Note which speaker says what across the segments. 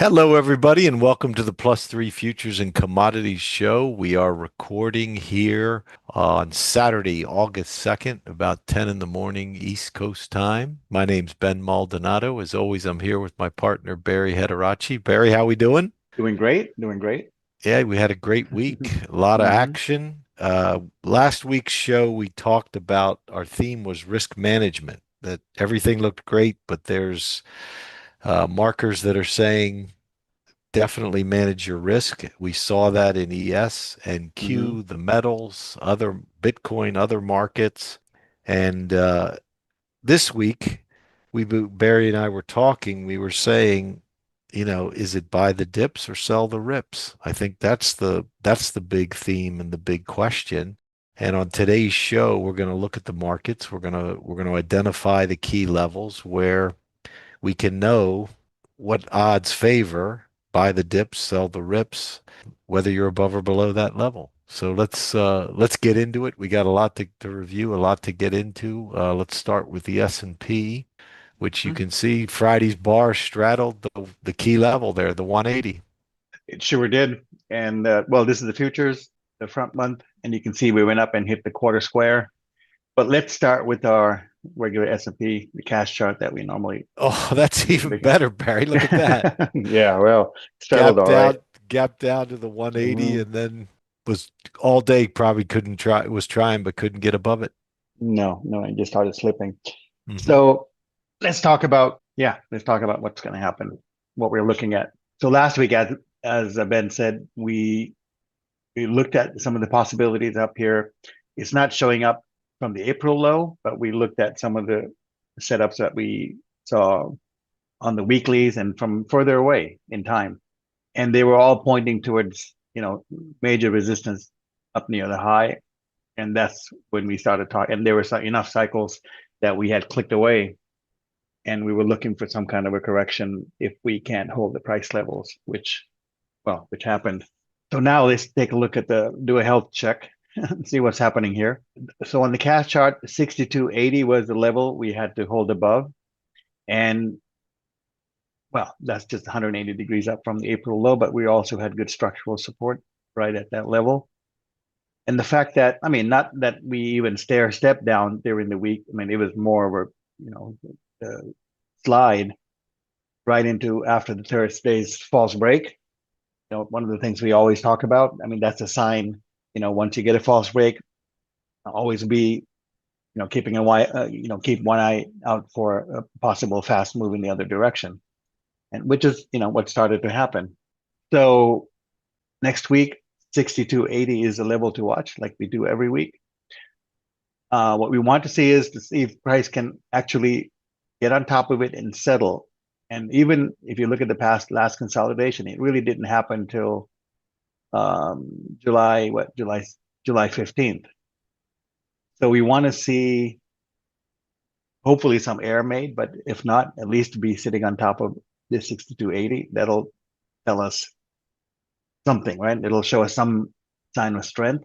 Speaker 1: Hello, everybody, and welcome to the Plus Three Futures and Commodities Show. We are recording here on Saturday, August 2nd, about 10 in the morning East Coast time. My name's Ben Maldonado. As always, I'm here with my partner, Barry Hederachi. Barry, how we doing?
Speaker 2: Doing great, doing great.
Speaker 1: Yeah, we had a great week, a lot of
Speaker 2: hmm
Speaker 1: action. Last week's show, we talked about our theme was risk management, that everything looked great, but there's markers that are saying definitely manage your risk. We saw that in ES and
Speaker 2: hmm
Speaker 1: Q, the metals, other Bitcoin, other markets. And this week, Barry and I were talking. We were saying, is it buy the dips or sell the rips? I think that's the big theme and the big question. And on today's show, we're going to look at the markets. We're going to identify the key levels where we can know what odds favor, buy the dips, sell the rips, whether you're above or below that level. So let's get into it. We got a lot to review, a lot to get into. Let's start with the S&P, which you can see Friday's bar straddled the key level there, the 180.
Speaker 2: It sure did. And well, this is the futures, the front month, and you can see we went up and hit the quarter square. But let's start with our regular S&P, the cash chart that we normally
Speaker 1: Oh, that's even
Speaker 2: look
Speaker 1: better, Barry. Look at that.
Speaker 2: at. Yeah, well, straddled
Speaker 1: Gap
Speaker 2: all right.
Speaker 1: down, gap down to the 180
Speaker 2: hmm
Speaker 1: and then was all day probably couldn't try was trying but couldn't get above it.
Speaker 2: No, no, it just started slipping.
Speaker 1: Hmm.
Speaker 2: So let's talk about what's going to happen, what we're looking at. So last week, as Ben said, we looked at some of the possibilities up here. It's not showing up from the April low, but we looked at some of the setups that we saw on the weeklies and from further away in time. And they were all pointing towards, major resistance up near the high. And that's when we started talking. And there were enough cycles that we had clicked away and we were looking for some kind of a correction if we can't hold the price levels, which happened. So now let's take a look at do a health check and see what's happening here. So on the cash chart, 6280 was the level we had to hold above. And well, that's just 180 degrees up from the April low, but we also had good structural support right at that level. And the fact that, I mean, not that we even stair step down during the week. I mean, it was more of a, slide right into after the Thursday's false break. One of the things we always talk about. I mean, that's a sign. Once you get a false break, always be, keeping keep one eye out for a possible fast move in the other direction, and which is, what started to happen. So next week, 6280 is a level to watch, like we do every week. What we want to see is to see if price can actually get on top of it and settle. And even if you look at the last consolidation, it really didn't happen until July 15th. So we want to see hopefully some air made, but if not, at least be sitting on top of this 6280. That'll tell us something, right? It'll show us some sign of strength.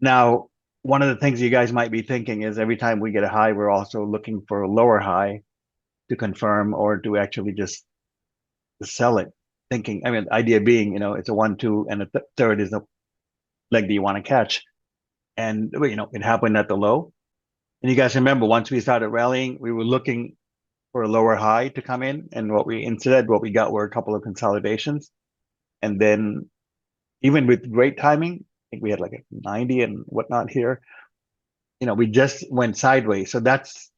Speaker 2: Now, one of the things you guys might be thinking is every time we get a high, we're also looking for a lower high to confirm or to actually just sell it. Thinking, I mean, the idea being, it's a 1, 2, and a third is the leg that you want to catch. And, it happened at the low. And you guys remember once we started rallying, we were looking for a lower high to come in. And what we got were a couple of consolidations. And then even with great timing, I think we had like a 90 and whatnot here. We just went sideways. So that's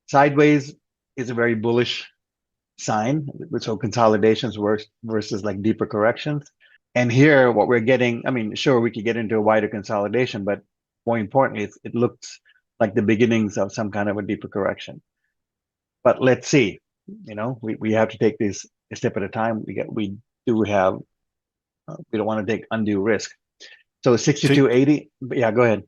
Speaker 2: sideways is a very bullish sign. So consolidations versus like deeper corrections. And here, what we're getting, I mean, sure, we could get into a wider consolidation, but more importantly, it looks like the beginnings of some kind of a deeper correction. But let's see. We have to take this a step at a time. We do have we don't want to take undue risk. So
Speaker 1: To
Speaker 2: 6280, yeah, go ahead.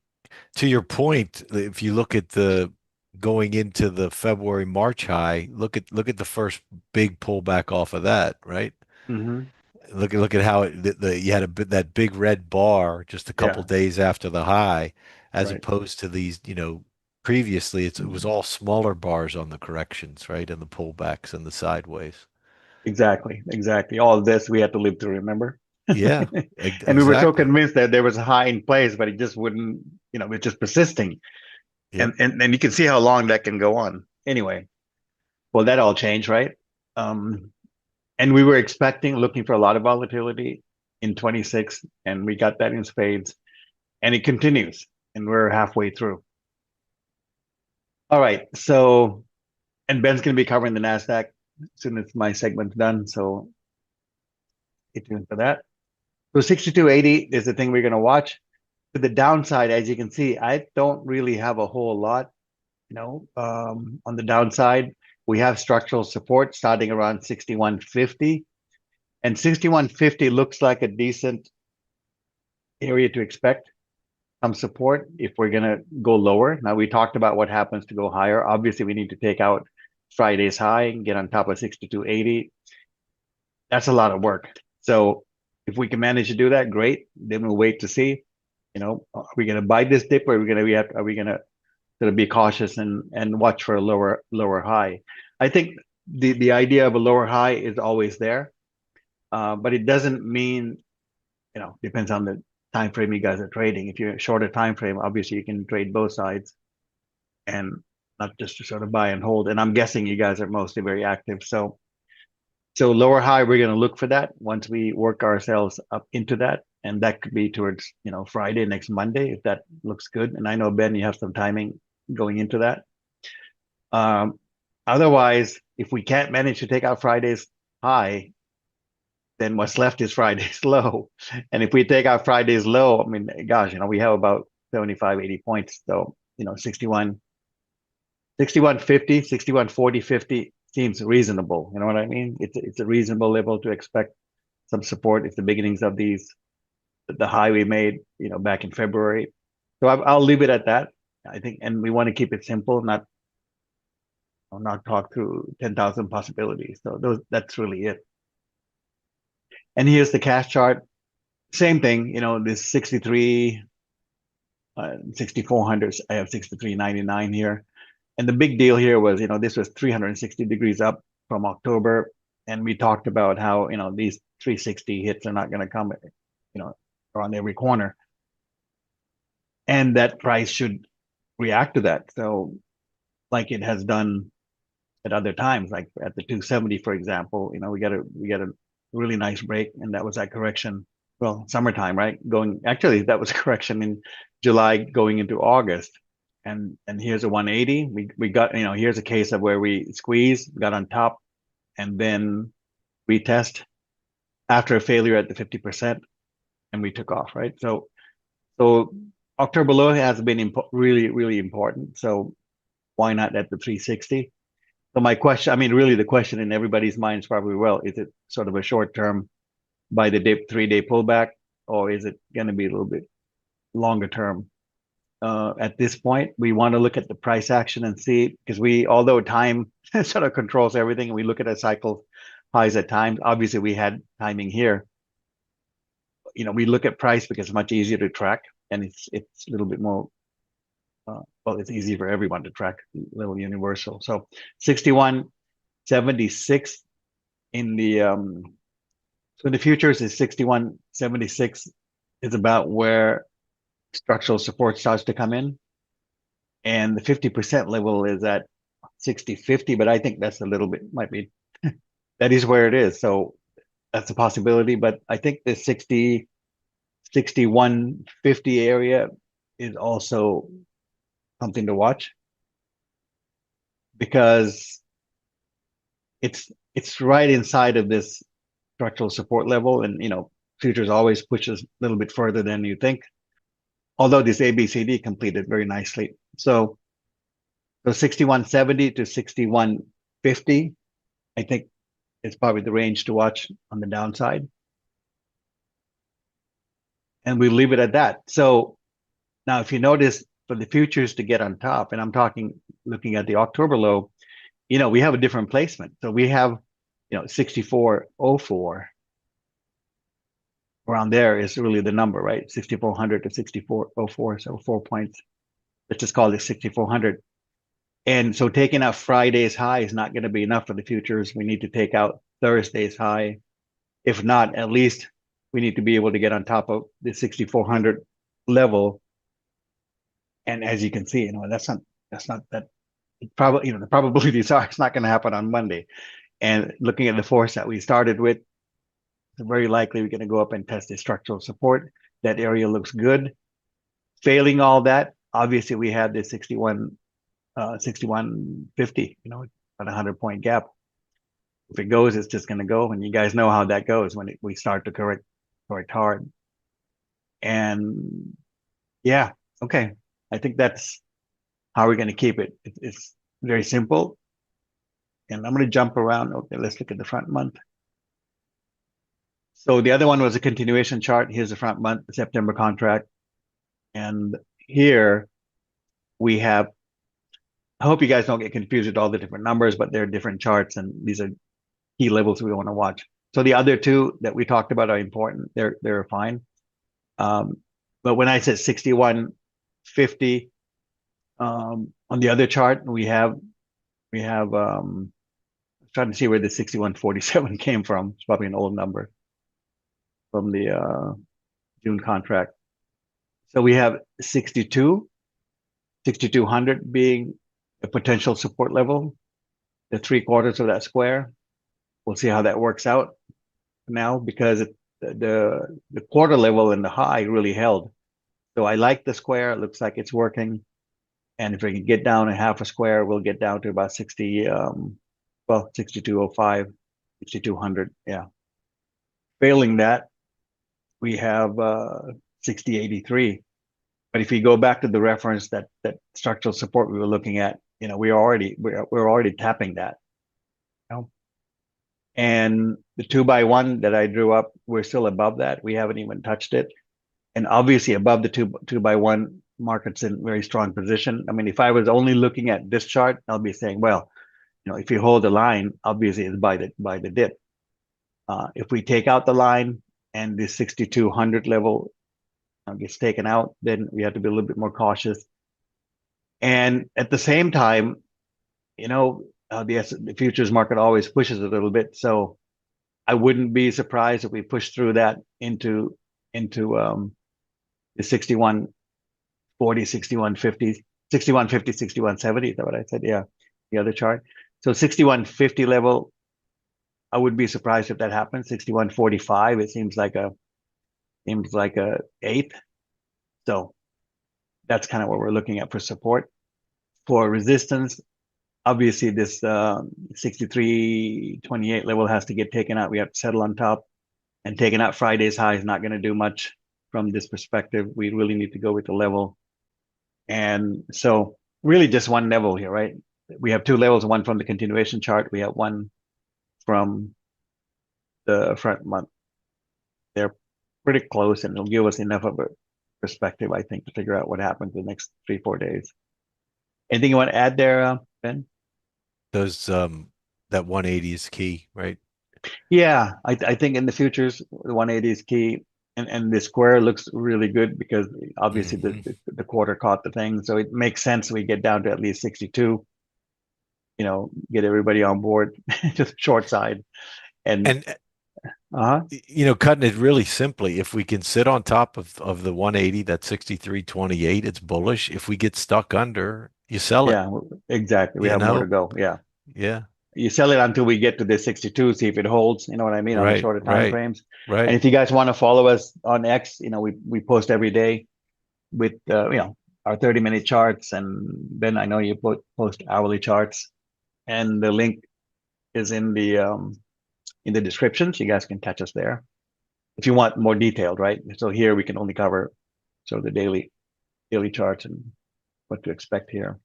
Speaker 1: to your point, if you look at the going into the February March high, look at the first big pullback off of that, right?
Speaker 2: hmm
Speaker 1: Look at how you had that big red bar just a couple
Speaker 2: Yeah,
Speaker 1: days after the high, as
Speaker 2: right.
Speaker 1: opposed to these, previously it was
Speaker 2: Mhm.
Speaker 1: all smaller bars on the corrections, right? And the pullbacks and the sideways.
Speaker 2: Exactly. All of this we had to live through, remember?
Speaker 1: Yeah,
Speaker 2: And we were so
Speaker 1: exactly.
Speaker 2: convinced that there was a high in place, but it just wouldn't, it's just persisting.
Speaker 1: Yep.
Speaker 2: And you can see how long that can go on. Anyway, well, that all changed, right? Um, and we were looking for a lot of volatility in 26, and we got that in spades, and it continues, and we're halfway through. All right, so, and Ben's going to be covering the NASDAQ as soon as my segment's done, so stay tuned for that. So 6280 is the thing we're going to watch. To the downside, as you can see, I don't really have a whole lot, on the downside. We have structural support starting around 6150, and 6150 looks like a decent area to expect some support if we're going to go lower. Now, we talked about what happens to go higher. Obviously, we need to take out Friday's high and get on top of 6280. That's a lot of work. So if we can manage to do that, great. Then we'll wait to see, are we going to buy this dip, or are we going to sort of be cautious and watch for a lower high? I think the idea of a lower high is always there, but it doesn't mean, depends on the time frame you guys are trading. If you're a shorter time frame, obviously you can trade both sides and not just to sort of buy and hold. And I'm guessing you guys are mostly very active. So lower high, we're going to look for that once we work ourselves up into that. And that could be towards, Friday, next Monday, if that looks good. And I know, Ben, you have some timing going into that. Um, Otherwise, if we can't manage to take out Friday's high, then what's left is Friday's low. And if we take out Friday's low, I mean, gosh, we have about 75, 80 points. So, 61, 6150, 6140, 50 seems reasonable. You know what I mean? It's a reasonable level to expect some support. It's the beginnings of the high we made, back in February. So I'll leave it at that. I think, and we want to keep it simple, not talk through 10,000 possibilities. So that's really it. And here's the cash chart. Same thing, this 63, 6400, I have 63.99 here. And the big deal here was, this was 360 degrees up from October. And we talked about how, these 360 hits are not going to come, around every corner. And that price should react to that. So like it has done at other times, like at the 270, for example, we got a really nice break, and that was that correction. Well, summertime, right? Actually, that was a correction in July going into August. And here's a 180. We got, here's a case of where we squeeze, got on top, and then retest after a failure at the 50%, and we took off, right? So October low has been really, really important. So why not at the 360? So my question, I mean, really the question in everybody's mind is probably, well, is it sort of a short term by the dip 3-day pullback, or is it going to be a little bit longer term? At this point, we want to look at the price action and see, because although time sort of controls everything, and we look at a cycle highs at times, obviously we had timing here. We look at price because it's much easier to track, and it's a little bit more, well, it's easy for everyone to track, a little universal. So 61.76 in the so the futures is 61.76 is about where structural support starts to come in, and the 50% level is at 60.50. But I think that's a little bit, might be, that is where it is. So that's a possibility. But I think the 61.50 area is also something to watch, because it's right inside of this structural support level, and futures always pushes a little bit further than you think. Although this ABCD completed very nicely, so 61.70 to 61.50, I think is probably the range to watch on the downside, and we leave it at that. So now, if you notice, for the futures to get on top, and I'm looking at the October low, we have a different placement. So we have, 64.04. Around there is really the number, right? 6,400 to 64.04. So 4 points. Let's just call it 6,400. And so taking out Friday's high is not going to be enough for the futures. We need to take out Thursday's high. If not, at least we need to be able to get on top of the 6,400 level. And as you can see, that's not that probably, the probabilities are it's not going to happen on Monday. And looking at the force that we started with, it's very likely we're going to go up and test the structural support. That area looks good. Failing all that, obviously we have the 6150, about a 100-point gap. If it goes, it's just going to go. And you guys know how that goes when we start to correct hard. And yeah, okay. I think that's how we're going to keep it. It's very simple. And I'm going to jump around. Okay, let's look at the front month. So the other one was a continuation chart. Here's the front month, the September contract. And here we have, I hope you guys don't get confused with all the different numbers, but they're different charts and these are key levels we want to watch. So the other two that we talked about are important. They're fine. But when I said 6150 on the other chart, we have trying to see where the 6147 came from. It's probably an old number from the June contract. So we have 6200 being a potential support level, the 3/4 of that square. We'll see how that works out now because the quarter level and the high really held. So I like the square. It looks like it's working. And if we can get down a half a square, we'll get down to about 6205, 6200. Yeah. Failing that, we have 6083. But if you go back to the reference that structural support we were looking at, we're already tapping that. And the 2x1 that I drew up, we're still above that. We haven't even touched it. And obviously above the 2x1, market's in very strong position. I mean, if I was only looking at this chart, I'll be saying, well, if you hold the line, obviously it's by the dip. If we take out the line and the 6200 level gets taken out, then we have to be a little bit more cautious. And at the same time, the futures market always pushes a little bit. So I wouldn't be surprised if we push through that into the 6140, 6150, 6150, 6170. Is that what I said? Yeah, the other chart. So 6150 level, I would be surprised if that happens. 6145, it seems like a eighth. So that's kind of what we're looking at for support. For resistance, obviously this 6328 level has to get taken out. We have to settle on top, and taking out Friday's high is not going to do much from this perspective. We really need to go with the level. And so really just one level here, right? We have two levels, one from the continuation chart. We have one from the front month. They're pretty close, and it'll give us enough of a perspective, I think, to figure out what happens the next 3-4 days. Anything you want to add there, Ben?
Speaker 1: Those that 180 is key, right?
Speaker 2: Yeah, I think in the futures, the 180 is key. And the square looks really good because obviously the quarter caught the thing. So it makes sense we get down to at least 62, get everybody on board to the short side. And
Speaker 1: cutting it really simply, if we can sit on top of the 180, that 6328, it's bullish. If we get stuck under, you sell it.
Speaker 2: Yeah, exactly. We have more to go. Yeah.
Speaker 1: Yeah.
Speaker 2: You sell it until we get to the 62, see if it holds, you know what I mean, on the shorter time frames.
Speaker 1: Right.
Speaker 2: And if you guys want to follow us on X, we post every day with our 30-minute charts, and then I know you post hourly charts, and the link is in the description, so you guys can catch us there if you want more detailed, right? So here we can only cover the daily charts and what to expect here.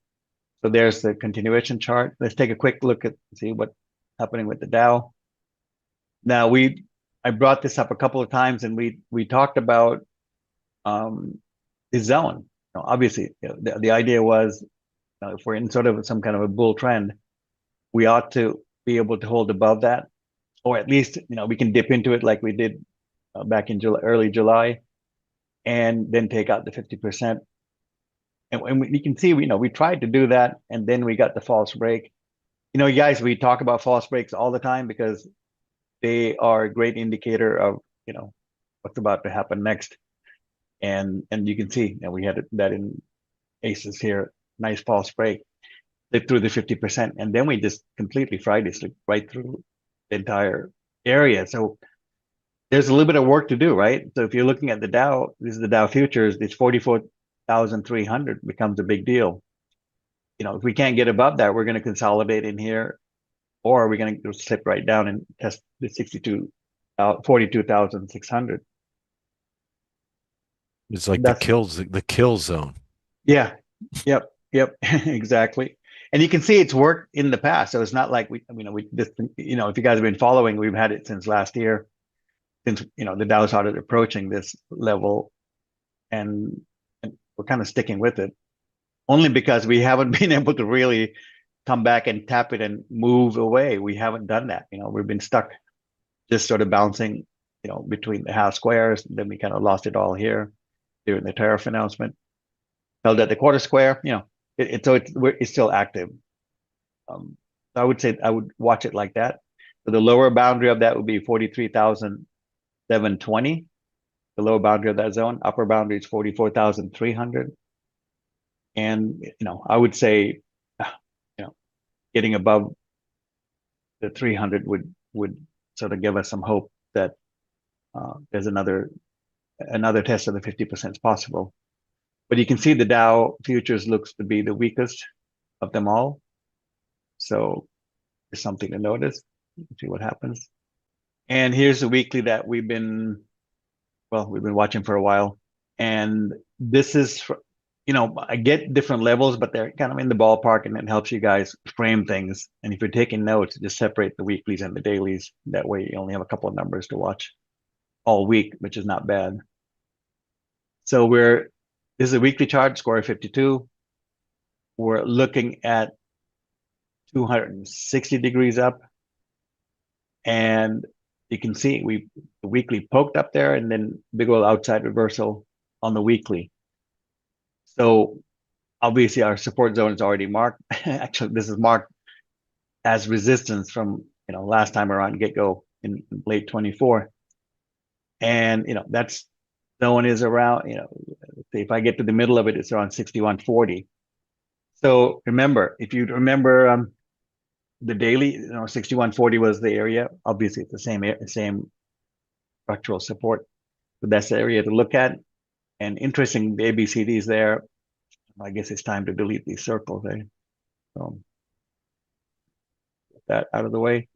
Speaker 2: So there's the continuation chart. Let's take a quick look at see what's happening with the Dow. Now I brought this up a couple of times, and we talked about the zone. Obviously, the idea was if we're in sort of some kind of a bull trend, we ought to be able to hold above that, or at least we can dip into it like we did back in early July, and then take out the 50%. And we can see, we tried to do that, and then we got the false break. You guys, we talk about false breaks all the time because they are a great indicator of, what's about to happen next. And you can see, we had that in aces here, nice false break, slipped through the 50%, and then we just completely fried it, slipped right through the entire area. So there's a little bit of work to do, right? So if you're looking at the Dow, this is the Dow futures, this 44,300 becomes a big deal. If we can't get above that, we're going to consolidate in here, or we're going to slip right down and test the 42,600.
Speaker 1: It's like
Speaker 2: That's
Speaker 1: the kill zone.
Speaker 2: Yeah. Yep. Yep. Exactly. And you can see it's worked in the past. So it's not like we this, if you guys have been following, we've had it since last year, since, the Dow started approaching this level, and, we're kind of sticking with it only because we haven't been able to really come back and tap it and move away. We haven't done that. We've been stuck just sort of bouncing, between the half squares. Then we kind of lost it all here during the tariff announcement. Held at the quarter square, it's still active. So I would say I would watch it like that. So the lower boundary of that would be 43,720. The lower boundary of that zone. Upper boundary is 44,300. And I would say, getting above the 300 would sort of give us some hope that there's another test of the 50% is possible. But you can see the Dow futures looks to be the weakest of them all. So there's something to notice. See what happens. And here's the weekly that we've been watching for a while. And this is, I get different levels, but they're kind of in the ballpark, and it helps you guys frame things. And if you're taking notes, just separate the weeklies and the dailies. That way you only have a couple of numbers to watch all week, which is not bad. So this is a weekly chart, score 52. We're looking at 260 degrees up. And you can see the weekly poked up there, and then big old outside reversal on the weekly. So obviously our support zone is already marked. Actually, this is marked as resistance from, last time around get-go in late 24. And, that's zone is around, if I get to the middle of it, it's around 6140. So remember, if you remember the daily, 6140 was the area. Obviously, it's the same structural support. But that's the area to look at. And interesting, the ABCD is there. I guess it's time to delete these circles, eh? So get that out of the way.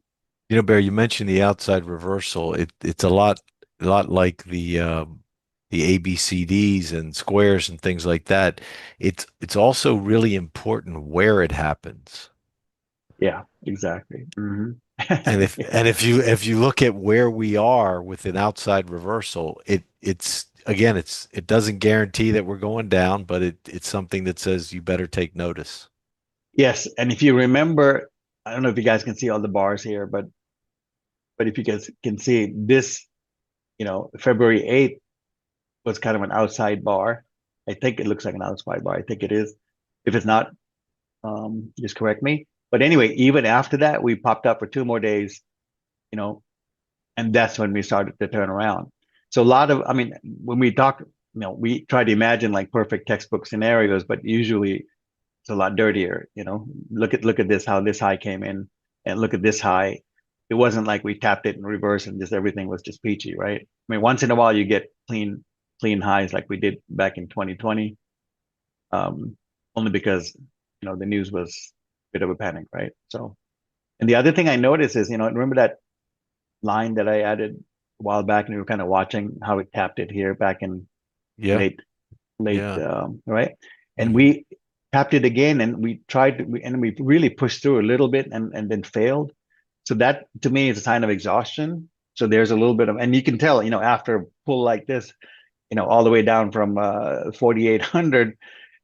Speaker 1: Barry, you mentioned the outside reversal. It's a lot like the ABCDs and squares and things like that. It's also really important where it happens.
Speaker 2: Yeah, exactly.
Speaker 1: And if you look at where we are with an outside reversal, it doesn't guarantee that we're going down, but it's something that says you better take notice.
Speaker 2: Yes, and if you remember, I don't know if you guys can see all the bars here, but if you guys can see this, February 8th was kind of an outside bar. I think it looks like an outside bar. I think it is. If it's not, just correct me. But anyway, even after that, we popped up for 2 more days, you know, and that's when we started to turn around. So when we talk, we try to imagine like perfect textbook scenarios, but usually it's a lot dirtier. Look at this, how this high came in, and look at this high. It wasn't like we tapped it in reverse and just everything was just peachy, right? I mean, once in a while you get clean highs like we did back in 2020, only because the news was a bit of a panic, right? So, and the other thing I noticed is, remember that line that I added a while back, and we were kind of watching how it tapped it here back in
Speaker 1: Yeah,
Speaker 2: late late
Speaker 1: yeah.
Speaker 2: right, and
Speaker 1: Hmm.
Speaker 2: we tapped it again, and we really pushed through a little bit, and then failed. So that to me is a sign of exhaustion. So there's a little bit of, and you can tell, after a pull like this, all the way down from 4,800,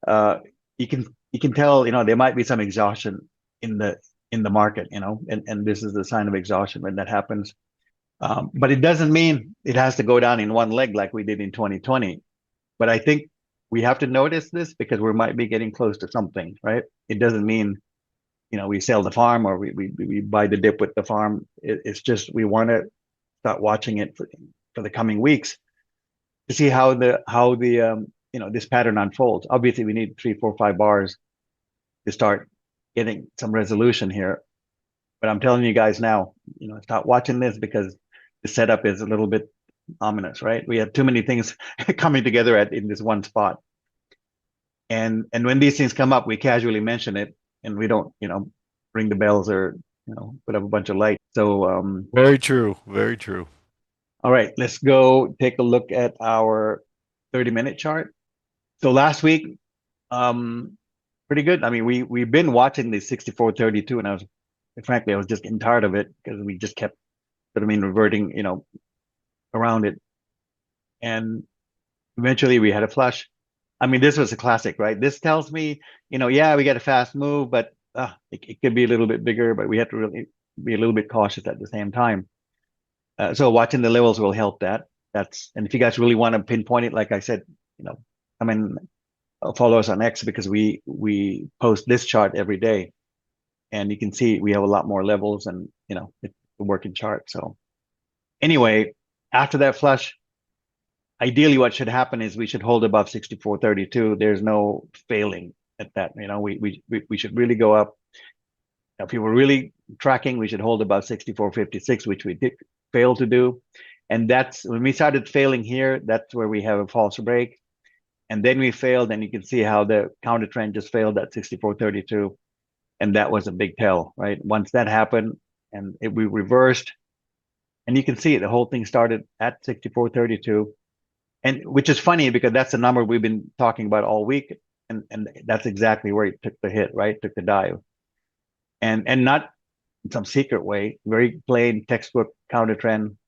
Speaker 2: uh, you can tell, there might be some exhaustion in the market, and this is the sign of exhaustion when that happens. But it doesn't mean it has to go down in one leg like we did in 2020. But I think we have to notice this because we might be getting close to something, right? It doesn't mean we sell the farm or we buy the dip with the farm. It's just we want to start watching it for the coming weeks to see how the this pattern unfolds. Obviously, we need 3, 4, 5 bars to start getting some resolution here. But I'm telling you guys now, start watching this because the setup is a little bit ominous, right? We have too many things coming together in this one spot. And when these things come up, we casually mention it and we don't, ring the bells or, put up a bunch of lights. So,
Speaker 1: Very true. Very true.
Speaker 2: all right, let's go take a look at our 30-minute chart. So last week, um, pretty good. I mean, we've been watching the 64.32, and frankly, I was just getting tired of it because we just kept reverting, around it. And eventually we had a flush. I mean, this was a classic, right? This tells me, yeah, we got a fast move, but it could be a little bit bigger, but we have to really be a little bit cautious at the same time. So watching the levels will help that. And if you guys really want to pinpoint it, like I said, come and follow us on X because we post this chart every day, and you can see we have a lot more levels, and it's a working chart. So anyway, after that flush, ideally what should happen is we should hold above 64.32. There's no failing at that. We should really go up. If we were really tracking, we should hold above 64.56, which we did fail to do. And that's when we started failing here, that's where we have a false break. And then we failed, and you can see how the counter trend just failed at 64.32. And that was a big tell, right? Once that happened and we reversed, and you can see the whole thing started at 64.32. And which is funny because that's the number we've been talking about all week. And that's exactly where it took the hit, right? Took the dive. And not in some secret way, very plain textbook counter trend.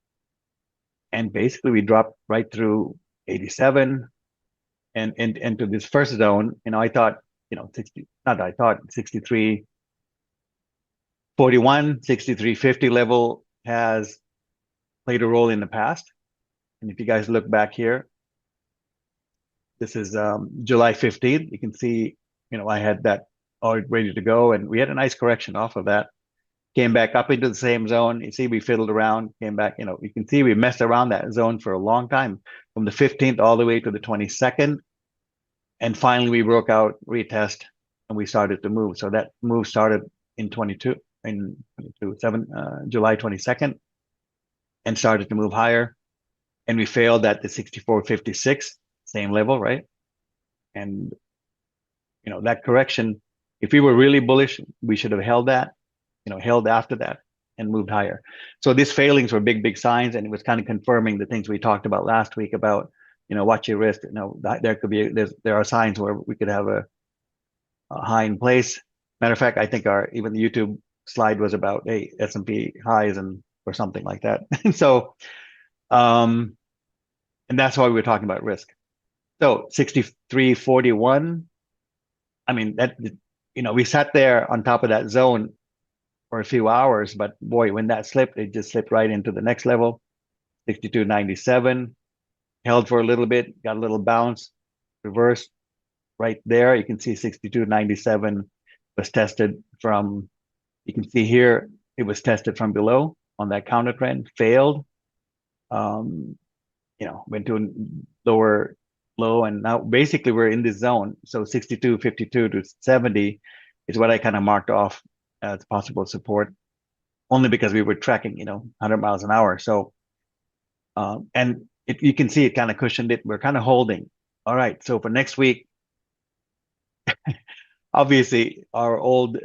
Speaker 2: And basically we dropped right through 87 and into this first zone. I thought, 63.41, 63.50 level has played a role in the past. And if you guys look back here, this is July 15th. You can see, I had that all ready to go, and we had a nice correction off of that. Came back up into the same zone. You see, we fiddled around, came back. You can see we messed around that zone for a long time, from the 15th all the way to the 22nd. And finally, we broke out, retest, and we started to move. So that move started in 22, July 22nd, and started to move higher. And we failed at the 64.56, same level, right? And, that correction, if we were really bullish, we should have held that, held after that and moved higher. So these failings were big, big signs, and it was kind of confirming the things we talked about last week about, watch your risk. There are signs where we could have a high in place. Matter of fact, I think even the YouTube slide was about, hey, S&P highs or something like that. So, and that's why we were talking about risk. So 63.41. I mean, we sat there on top of that zone for a few hours, but boy, when that slipped, it just slipped right into the next level, 62.97, held for a little bit, got a little bounce, reversed right there. You can see 62.97 was tested from, you can see here, it was tested from below on that counter trend, failed, went to a lower low, and now basically we're in this zone. So 62.52 to 70 is what I kind of marked off as possible support, only because we were tracking, 100 miles an hour. So, and you can see it kind of cushioned it. We're kind of holding. All right. So for next week, obviously our old,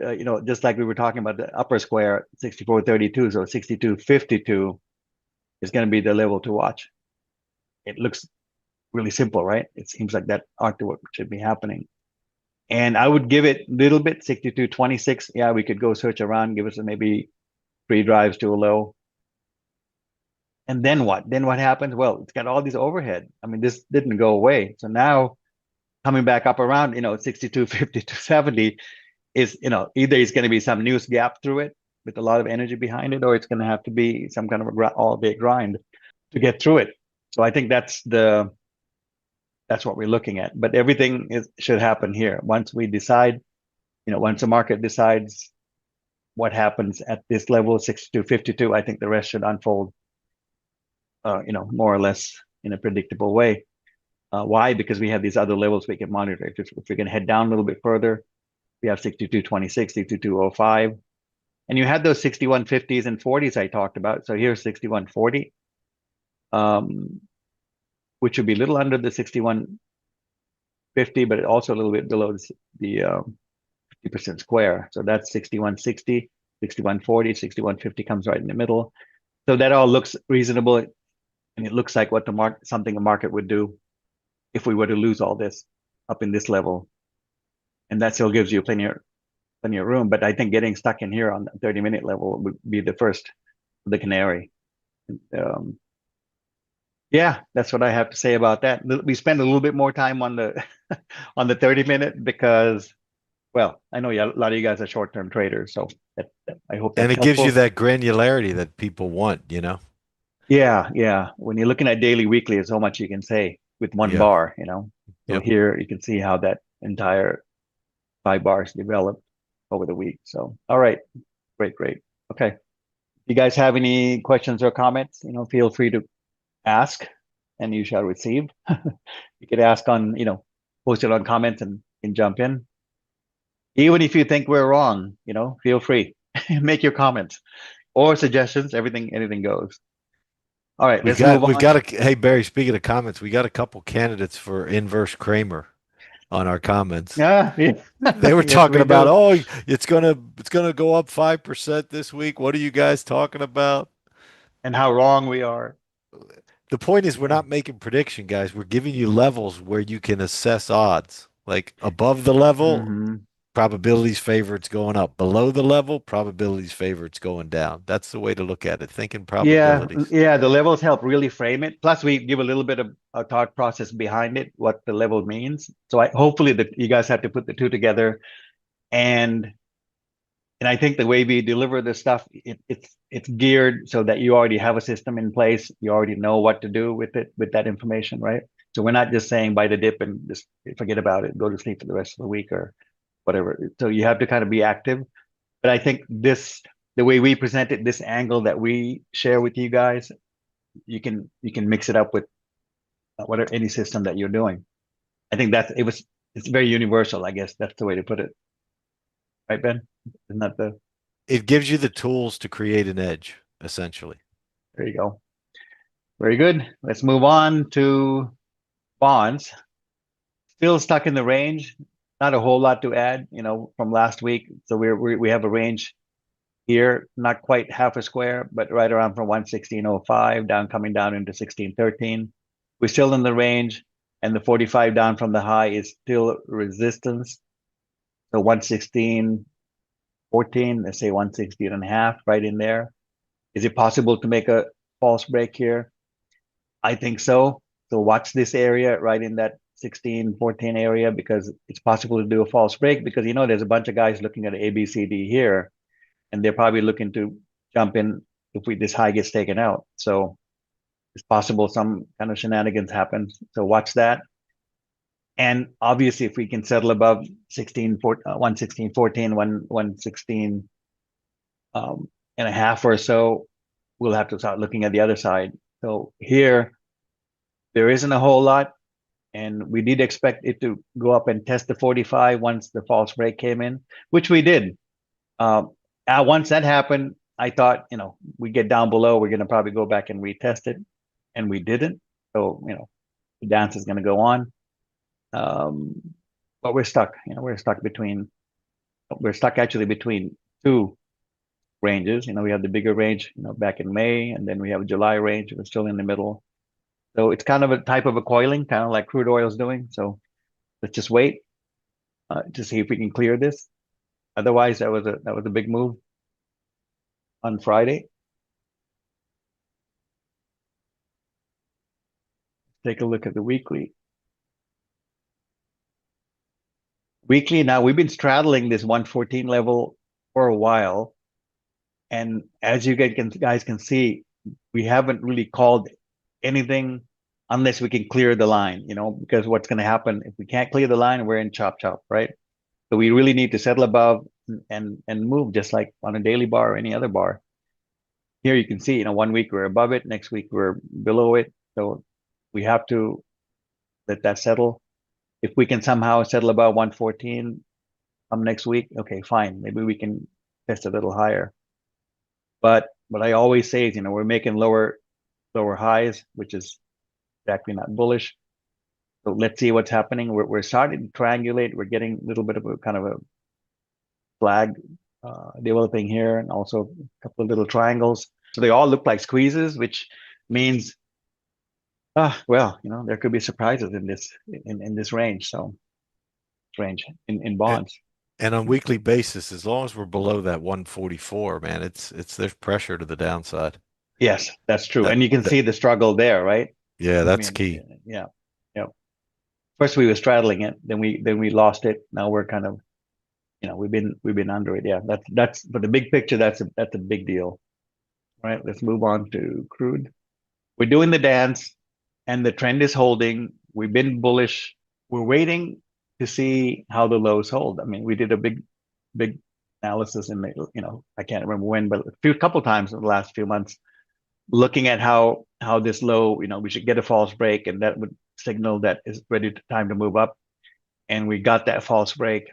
Speaker 2: just like we were talking about the upper square, 64.32, so 62.52 is going to be the level to watch. It looks really simple, right? It seems like that ought to what should be happening. And I would give it a little bit, 62.26. Yeah, we could go search around, give us maybe 3 drives to a low. And then what? Then what happens? Well, it's got all these overhead. I mean, this didn't go away. So now coming back up around, 62.50 to 70 is, either it's going to be some news gap through it with a lot of energy behind it, or it's going to have to be some kind of all-day grind to get through it. So I think that's what we're looking at. But everything should happen here. Once we decide, once the market decides what happens at this level, 62.52. I think the rest should unfold, more or less in a predictable way. Why? Because we have these other levels we can monitor. If we can head down a little bit further, we have 62.26, 62.05. And you had those 61.50s and 40s I talked about. So here's 61.40, which would be a little under the 61.50, but also a little bit below the 50% square. So that's 61.60, 61.40, 61.50 comes right in the middle. So that all looks reasonable, and it looks like what something a market would do if we were to lose all this up in this level. And that still gives you plenty of room. But I think getting stuck in here on the 30-minute level would be the canary. Yeah, that's what I have to say about that. We spend a little bit more time on the on the 30-minute because, well, I know a lot of you guys are short-term traders, so I hope
Speaker 1: And
Speaker 2: that's
Speaker 1: it gives you
Speaker 2: helpful.
Speaker 1: that granularity that people want, you know?
Speaker 2: Yeah, yeah. When you're looking at daily, weekly, there's so much you can say with one
Speaker 1: Yeah.
Speaker 2: bar. So
Speaker 1: Yep.
Speaker 2: here you can see how that entire 5 bars developed over the week. So, all right, great, great. Okay. You guys have any questions or comments? Feel free to ask, and you shall receive. You could ask on, post it on comments and jump in. Even if you think we're wrong, feel free. Make your comments or suggestions. Anything goes. All right, let's move
Speaker 1: We've
Speaker 2: on.
Speaker 1: got hey Barry, speaking of comments, we got a couple candidates for inverse Kramer on our comments.
Speaker 2: Yeah, yeah.
Speaker 1: They were
Speaker 2: Yes,
Speaker 1: talking
Speaker 2: we
Speaker 1: about,
Speaker 2: do.
Speaker 1: oh, it's gonna go up 5% this week. What are you guys talking about?
Speaker 2: And how wrong we are.
Speaker 1: The point is we're
Speaker 2: Yeah.
Speaker 1: not making prediction, guys. We're giving you levels where you can assess odds. Like above the level,
Speaker 2: Hmm.
Speaker 1: probabilities favor it's going up. Below the level, probabilities favor it's going down. That's the way to look at it. Thinking
Speaker 2: Yeah,
Speaker 1: probabilities.
Speaker 2: yeah, the levels help really frame it. Plus, we give a little bit of a thought process behind it, what the level means. So hopefully that you guys have to put the two together. And and I think the way we deliver this stuff, it's geared so that you already have a system in place. You already know what to do with it, with that information, right? So we're not just saying buy the dip and just forget about it, go to sleep for the rest of the week or whatever. So you have to kind of be active. But I think the way we present it, this angle that we share with you guys, you can mix it up with whatever any system that you're doing. I think it's very universal. I guess that's the way to put it, right, Ben? Isn't that
Speaker 1: It gives you the tools to create an edge, essentially.
Speaker 2: there you go. Very good. Let's move on to bonds. Still stuck in the range. Not a whole lot to add, from last week. So we have a range here, not quite half a square, but right around from 116.05 down, coming down into 16.13. We're still in the range, and the 45 down from the high is still resistance. So 116.14, let's say 116 and a half, right in there. Is it possible to make a false break here? I think so. So watch this area right in that 16.14 area, because it's possible to do a false break, because there's a bunch of guys looking at ABCD here, and they're probably looking to jump in if this high gets taken out. So it's possible some kind of shenanigans happen. So watch that. And obviously, if we can settle above 116.14, 116 and a half or so, we'll have to start looking at the other side. So here, there isn't a whole lot. And we did expect it to go up and test the 45 once the false break came in, which we did. Once that happened, I thought, we get down below, we're going to probably go back and retest it, and we didn't. So, the dance is going to go on. But we're stuck. We're stuck actually between two ranges. We have the bigger range, back in May, and then we have a July range. We're still in the middle. So it's kind of a type of a coiling, kind of like crude oil is doing. So let's just wait to see if we can clear this. Otherwise, that was a big move on Friday. Take a look at the weekly. Weekly, now we've been straddling this 114 level for a while. And as you guys can see, we haven't really called anything unless we can clear the line, because what's going to happen if we can't clear the line, we're in chop chop, right? So we really need to settle above and move just like on a daily bar or any other bar. Here you can see, 1 week we're above it, next week we're below it. So we have to let that settle. If we can somehow settle above 114 next week, okay, fine. Maybe we can test a little higher. But what I always say is, we're making lower highs, which is exactly not bullish. So let's see what's happening. We're starting to triangulate. We're getting a little bit of a kind of a flag developing here, and also a couple of little triangles. So they all look like squeezes, which means, well, there could be surprises in this range. So range in
Speaker 1: A-
Speaker 2: bonds.
Speaker 1: And on weekly basis, as long as we're below that 144, man, it's there's pressure to the downside.
Speaker 2: Yes, that's true.
Speaker 1: That,
Speaker 2: And you can
Speaker 1: that
Speaker 2: see the struggle there, right?
Speaker 1: yeah,
Speaker 2: I
Speaker 1: that's
Speaker 2: mean,
Speaker 1: key.
Speaker 2: yeah, yeah. First we were straddling it, then we lost it. Now we're kind of, we've been under it. Yeah, that's for the big picture. That's a big deal. All right, let's move on to crude. We're doing the dance, and the trend is holding. We've been bullish. We're waiting to see how the lows hold. I mean, we did a big analysis in the, I can't remember when, but couple times in the last few months, looking at how this low, we should get a false break, and that would signal that it's ready time to move up. And we got that false break,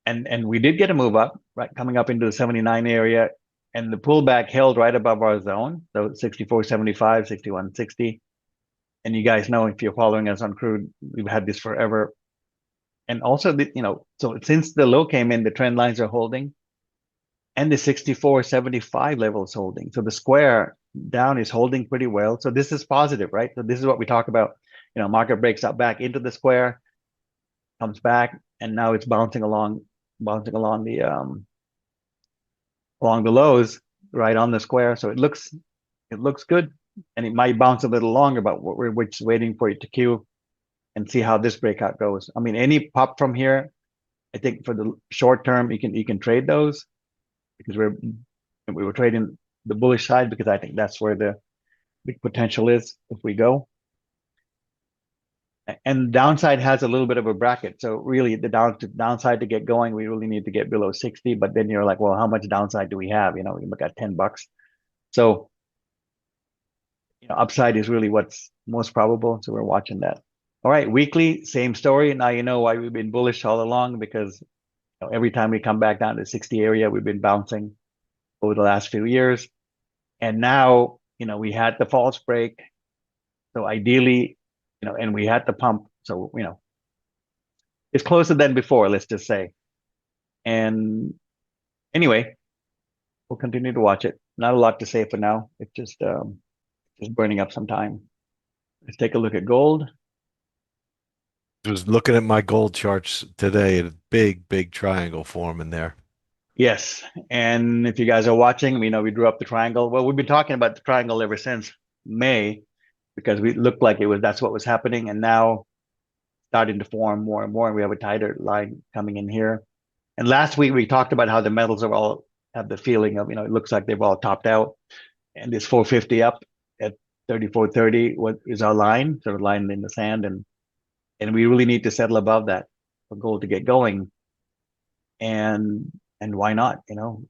Speaker 2: and we did get a move up, right, coming up into the 79 area, and the pullback held right above our zone, so 64.75, 61.60. And you guys know, if you're following us on crude, we've had this forever. And also, so since the low came in, the trend lines are holding, and the 64.75 level is holding. So the square down is holding pretty well. So this is positive, right? So this is what we talk about. Market breaks up back into the square, comes back, and now it's bouncing along the lows, right on the square. So it looks good, and it might bounce a little longer, but we're just waiting for it to queue and see how this breakout goes. I mean, any pop from here, I think for the short term, you can trade those, because we were trading the bullish side, because I think that's where the big potential is if we go. And downside has a little bit of a bracket. So really, the downside to get going, we really need to get below 60. But then you're like, well, how much downside do we have? We look at $10. So upside is really what's most probable. So we're watching that. All right, weekly, same story. Now you know why we've been bullish all along, because every time we come back down to 60 area, we've been bouncing over the last few years. And now, we had the false break. So ideally, and we had the pump. So, it's closer than before, let's just say. And anyway, we'll continue to watch it. Not a lot to say for now. It's just burning up some time. Let's take a look at gold.
Speaker 1: I was looking at my gold charts today, and a big triangle forming there.
Speaker 2: Yes. And if you guys are watching, we know we drew up the triangle. Well, we've been talking about the triangle ever since May, because we looked like that's what was happening. And now starting to form more and more. And we have a tighter line coming in here. And last week we talked about how the metals are all have the feeling of, it looks like they've all topped out. And this 450 up at 34.30, what is our line, sort of line in the sand. And we really need to settle above that for gold to get going. And why not?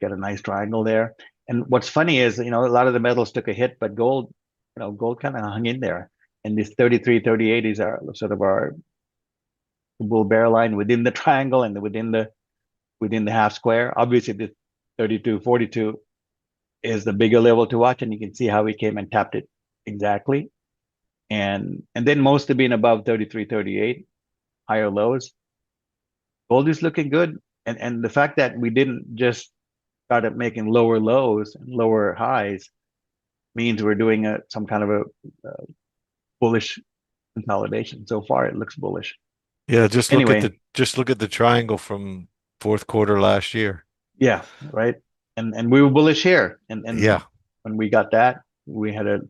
Speaker 2: Get a nice triangle there. And what's funny is, a lot of the metals took a hit, but gold kind of hung in there. And these 33, 38 is our sort of our bull bear line within the triangle, and within the half square. Obviously, this 32, 42 is the bigger level to watch, and you can see how we came and tapped it exactly. And then most have been above 33, 38, higher lows. Gold is looking good. And the fact that we didn't just start up making lower lows and lower highs means we're doing some kind of a bullish consolidation. So far, it looks bullish.
Speaker 1: Yeah, just look at
Speaker 2: Anyway,
Speaker 1: the triangle from fourth quarter last year.
Speaker 2: yeah, right. And we were bullish here. And
Speaker 1: Yeah.
Speaker 2: when we got that, we had a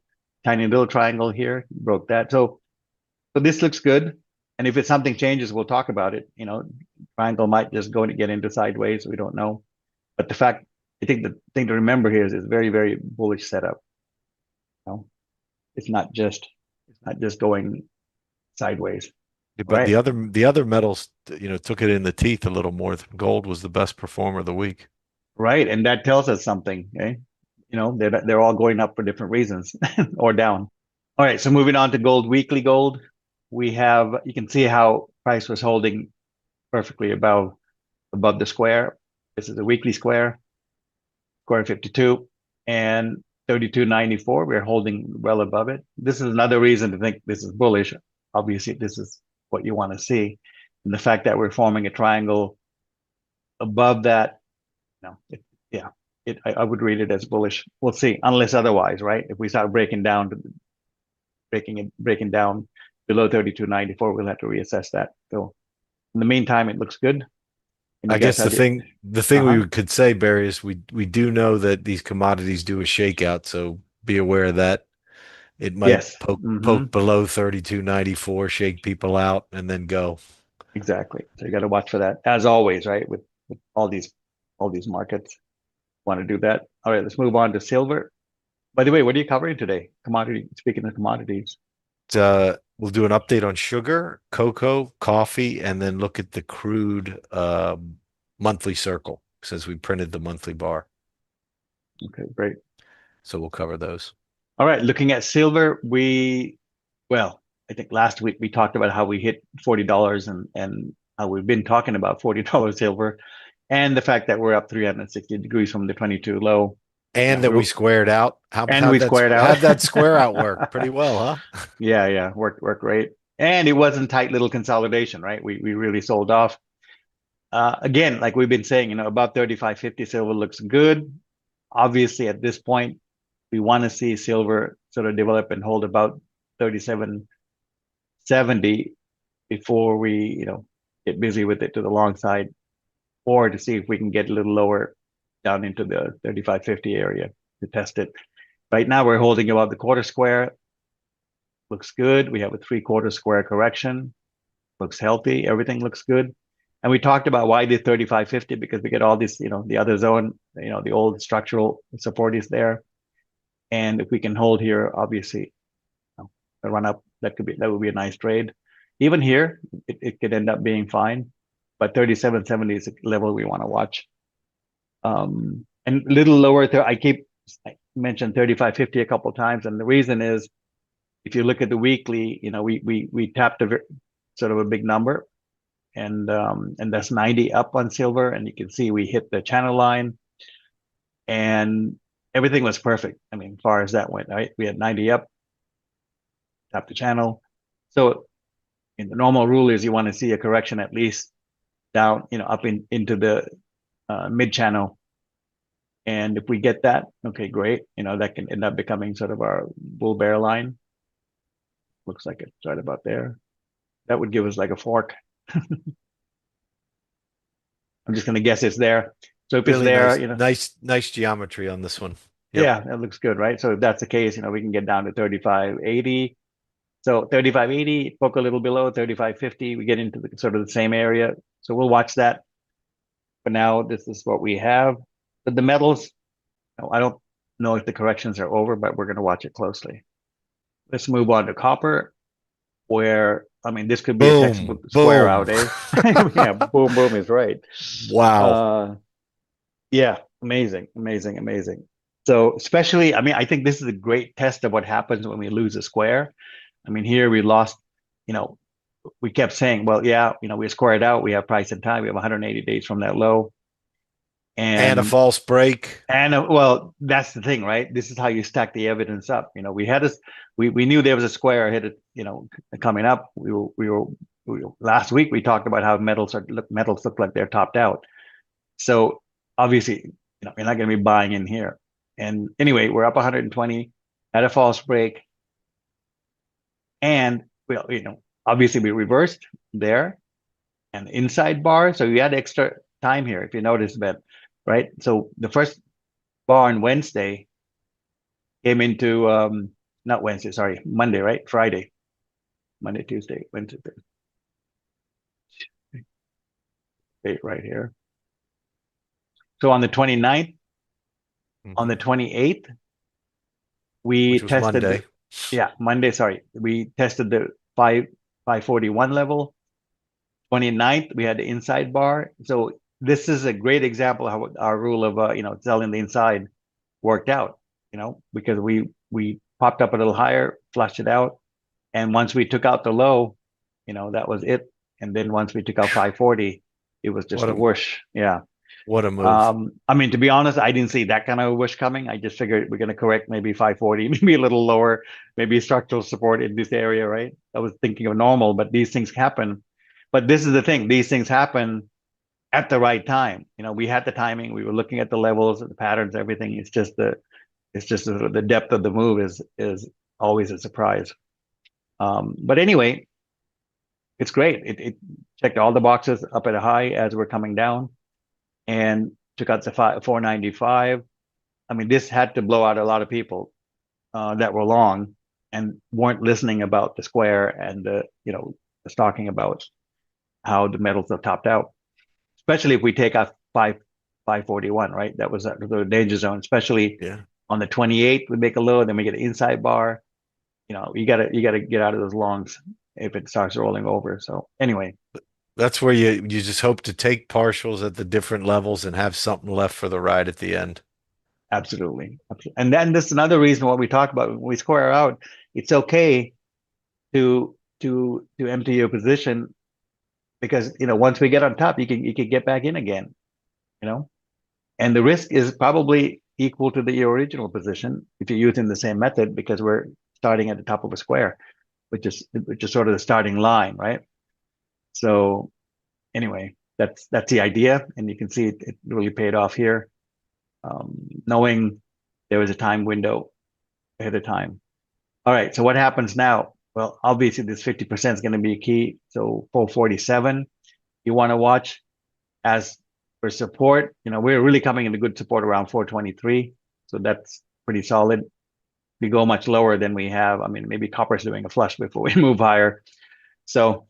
Speaker 2: tiny little triangle here, broke that. So this looks good. And if it's something changes, we'll talk about it. Triangle might just go to get into sideways. We don't know. But I think the thing to remember here is it's very, very bullish setup. You know, it's not just going sideways.
Speaker 1: But
Speaker 2: right,
Speaker 1: the other metals, took it in the teeth a little more. Gold was the best performer of the week.
Speaker 2: right, and that tells us something, eh? They're all going up for different reasons or down. All right, so moving on to gold, weekly gold, you can see how price was holding perfectly above the square. This is a weekly square 52, and 32.94. We're holding well above it. This is another reason to think this is bullish. Obviously, this is what you want to see. And the fact that we're forming a triangle above that, yeah, I would read it as bullish. We'll see, unless otherwise, right? If we start breaking down below 32.94, we'll have to reassess that. So in the meantime, it looks good. And you
Speaker 1: I
Speaker 2: guys
Speaker 1: guess
Speaker 2: had it.
Speaker 1: the thing
Speaker 2: Uh-huh.
Speaker 1: we could say, Barry, is we do know that these commodities do a shakeout, so be aware of that. It might
Speaker 2: Yes.
Speaker 1: poke below 32.94, shake people out, and then go.
Speaker 2: Exactly. So you got to watch for that, as always, right? With all these markets, want to do that. All right, let's move on to silver. By the way, what are you covering today? Commodity. Speaking of commodities.
Speaker 1: We'll do an update on sugar, cocoa, coffee, and then look at the crude monthly circle since we printed the monthly bar.
Speaker 2: Okay, great.
Speaker 1: So we'll cover those.
Speaker 2: All right, looking at silver, well, I think last week we talked about how we hit $40 and how we've been talking about $40 silver and the fact that we're up 360 degrees from the 22 low.
Speaker 1: And that
Speaker 2: We're
Speaker 1: we squared out.
Speaker 2: and we squared out.
Speaker 1: How'd that square out work? Pretty well, huh?
Speaker 2: Yeah, yeah, worked great. And it wasn't tight little consolidation, right? We really sold off. Again, like we've been saying, about 35.50 silver looks good. Obviously, at this point, we want to see silver sort of develop and hold about 37.70 before we, get busy with it to the long side, or to see if we can get a little lower down into the 35.50 area to test it. Right now, we're holding above the quarter square. Looks good. We have a three-quarter square correction. Looks healthy. Everything looks good. And we talked about why the 35.50, because we get all this, the other zone, the old structural support is there. And if we can hold here, obviously, the run up, that would be a nice trade. Even here, it could end up being fine, but 37.70 is a level we want to watch. And a little lower, I mentioned 35.50 a couple of times, and the reason is if you look at the weekly, we tapped sort of a big number, and that's 90 up on silver, and you can see we hit the channel line, and everything was perfect. I mean, as far as that went, right? We had 90 up, tapped the channel. So the normal rule is you want to see a correction at least down, up into the mid channel. And if we get that, okay, great. That can end up becoming sort of our bull bear line. Looks like it's right about there. That would give us like a fork. I'm just going to guess it's there. So if it's
Speaker 1: Really
Speaker 2: there,
Speaker 1: nice geometry on this one. Yep.
Speaker 2: yeah, that looks good, right? So if that's the case, we can get down to 35.80. So 35.80, poke a little below 35.50. We get into sort of the same area. So we'll watch that. For now, this is what we have. But the metals, I don't know if the corrections are over, but we're going to watch it closely. Let's move on to copper, where, I mean, this could be a
Speaker 1: Boom,
Speaker 2: textbook square
Speaker 1: boom.
Speaker 2: out, eh? Yeah, boom, boom is right.
Speaker 1: Wow.
Speaker 2: Uh, yeah, amazing, amazing, amazing. So especially, I mean, I think this is a great test of what happens when we lose a square. I mean, here we lost, you know, we kept saying, well, yeah, we squared out, we have price and time, we have 180 days from that low.
Speaker 1: And a
Speaker 2: And
Speaker 1: false break.
Speaker 2: well, that's the thing, right? This is how you stack the evidence up. We had this, we knew there was a square hit it, coming up. Last week we talked about how metals look like they're topped out. So obviously, you're not going to be buying in here. And anyway, we're up 120, had a false break, and well, obviously we reversed there and inside bar. So we had extra time here, if you notice that, right? So the first bar on Wednesday came into not Wednesday, sorry, Monday, right? Friday, Monday, Tuesday, Wednesday, Thursday, right here. So on the 29th, on the 28th, we
Speaker 1: Which was
Speaker 2: tested
Speaker 1: Monday.
Speaker 2: yeah, Monday, sorry. We tested the 541 level. 29th, we had the inside bar. So this is a great example of how our rule of selling the inside worked out, because we popped up a little higher, flushed it out, and once we took out the low, that was it. And then once we took out 540, it was just
Speaker 1: What
Speaker 2: a
Speaker 1: a
Speaker 2: whoosh. Yeah.
Speaker 1: what a move.
Speaker 2: I mean, to be honest, I didn't see that kind of a whoosh coming. I just figured we're going to correct maybe 540, maybe a little lower, maybe structural support in this area, right? I was thinking of normal, but these things happen. But this is the thing, these things happen at the right time. We had the timing, we were looking at the levels, the patterns, everything. It's just the depth of the move is always a surprise. But anyway, it's great. It checked all the boxes up at a high as we're coming down and took out the 495. I mean, this had to blow out a lot of people that were long and weren't listening about the square and was talking about how the metals have topped out, especially if we take out 541, right? That was the danger zone, especially
Speaker 1: Yeah.
Speaker 2: on the 28th, we make a low, then we get an inside bar. You gotta get out of those longs if it starts rolling over. So anyway,
Speaker 1: That's where you just hope to take partials at the different levels and have something left for the ride at the end.
Speaker 2: absolutely. And then this is another reason what we talk about when we square out, it's okay to empty your position because once we get on top, you can get back in again, you know, and the risk is probably equal to your original position if you're using the same method because we're starting at the top of a square, which is sort of the starting line, right? So anyway, that's the idea, and you can see it really paid off here, knowing there was a time window ahead of time. All right, so what happens now? Well, obviously this 50% is going to be key. So 447, you want to watch as for support. We're really coming into good support around 423, so that's pretty solid. We go much lower than we have. I mean, maybe copper's doing a flush before we move higher. So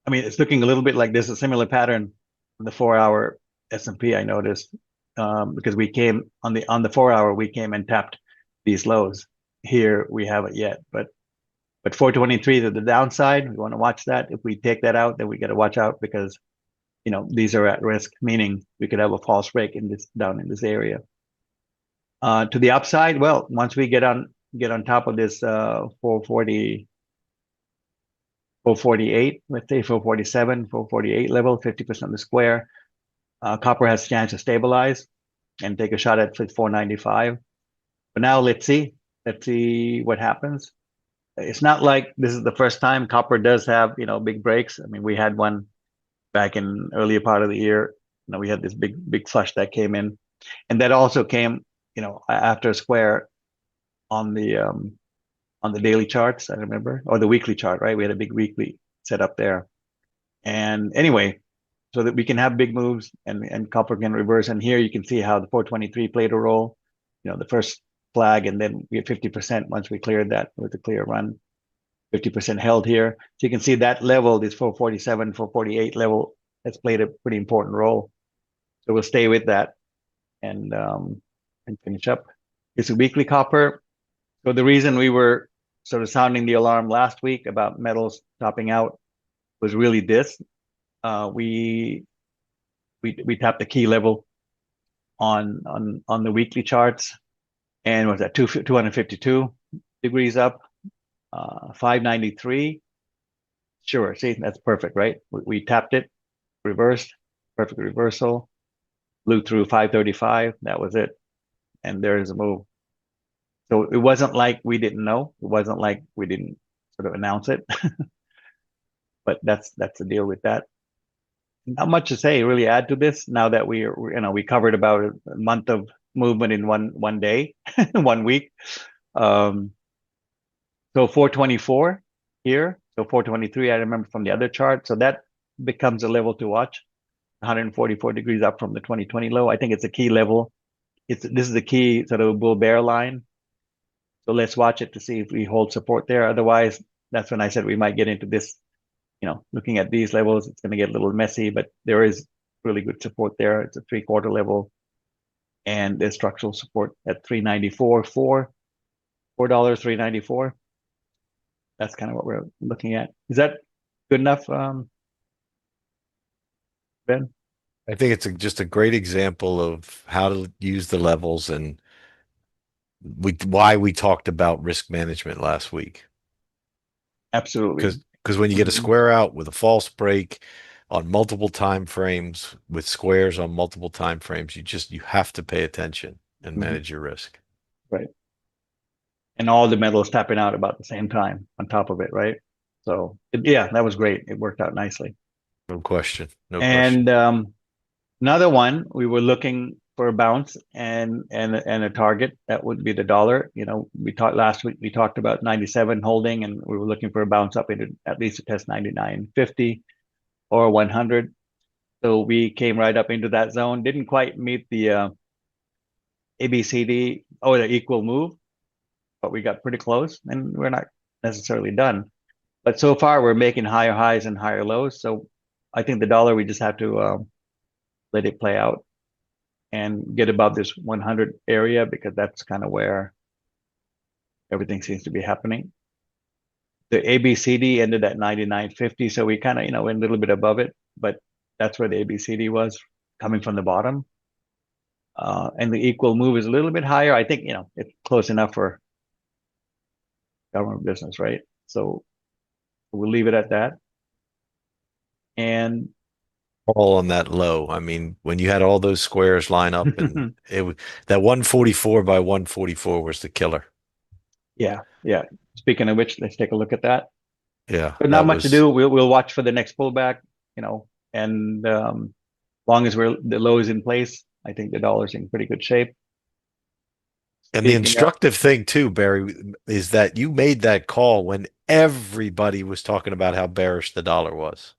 Speaker 2: I mean, it's looking a little bit like there's a similar pattern in the 4-hour S&P I noticed, because we came on the 4-hour, we came and tapped these lows. Here we haven't yet, but 423 to the downside, we want to watch that. If we take that out, then we got to watch out because these are at risk, meaning we could have a false break down in this area. To the upside, well, once we get on top of this 440. 448, let's say 447, 448 level, 50% of the square. Copper has a chance to stabilize and take a shot at 495. But now let's see. Let's see what happens. It's not like this is the first time copper does have, big breaks. I mean, we had one back in earlier part of the year. We had this big flush that came in. And that also came, after a square on the daily charts, I remember, or the weekly chart, right? We had a big weekly set up there. And anyway, so that we can have big moves and copper can reverse. And here you can see how the 423 played a role, the first flag, and then we had 50% once we cleared that with a clear run, 50% held here. So you can see that level, this 447, 448 level, has played a pretty important role. So we'll stay with that and finish up. It's a weekly copper. So the reason we were sort of sounding the alarm last week about metals topping out was really this. We tapped the key level on the weekly charts, and was at 252 degrees up, 593. Sure, see, that's perfect, right? We tapped it, reversed, perfect reversal, blew through 535. That was it, and there is a move. So it wasn't like we didn't know. It wasn't like we didn't sort of announce it. But that's the deal with that. Not much to say, really add to this now that we covered about a month of movement in one day, 1 week. So 424 here. So 423, I remember from the other chart. So that becomes a level to watch. 144 degrees up from the 2020 low. I think it's a key level. This is the key sort of bull bear line. So let's watch it to see if we hold support there. Otherwise, that's when I said we might get into this, looking at these levels, it's going to get a little messy, but there is really good support there. It's a 3/4 level. And there's structural support at 394, $4, 394. that's kind of what we're looking at. Is that good enough, Ben?
Speaker 1: I think it's just a great example of how to use the levels and why we talked about risk management last week.
Speaker 2: Absolutely.
Speaker 1: Because when you get a
Speaker 2: Mhm,
Speaker 1: square out with a false break on multiple time frames, with squares on multiple time frames, you have to pay attention and
Speaker 2: mhm.
Speaker 1: manage your risk.
Speaker 2: Right. And all the metals tapping out about the same time on top of it, right? So yeah, that was great. It worked out nicely.
Speaker 1: No question. No question.
Speaker 2: And another one, we were looking for a bounce and a target that would be the dollar. You know, we talked last week. We talked about 97 holding, and we were looking for a bounce up into at least to test 99.50 or 100. So we came right up into that zone. Didn't quite meet the ABCD or the equal move, but we got pretty close, and we're not necessarily done. But so far, we're making higher highs and higher lows. So I think the dollar, we just have to let it play out and get above this 100 area because that's kind of where everything seems to be happening. The ABCD ended at 99.50, so we kind of, went a little bit above it, but that's where the ABCD was coming from the bottom. And the equal move is a little bit higher. I think, it's close enough for government business, right? So we'll leave it at that. And
Speaker 1: All on that low. I mean, when you had all those squares line up and that 144 by 144 was the killer.
Speaker 2: yeah, yeah. Speaking of which, let's take a look at that.
Speaker 1: Yeah,
Speaker 2: But not
Speaker 1: that
Speaker 2: much to
Speaker 1: was.
Speaker 2: do. We'll watch for the next pullback, and long as the low is in place, I think the dollar's in pretty good shape.
Speaker 1: And the
Speaker 2: Speaking of,
Speaker 1: instructive thing too, Barry, is that you made that call when everybody was talking about how bearish the dollar was.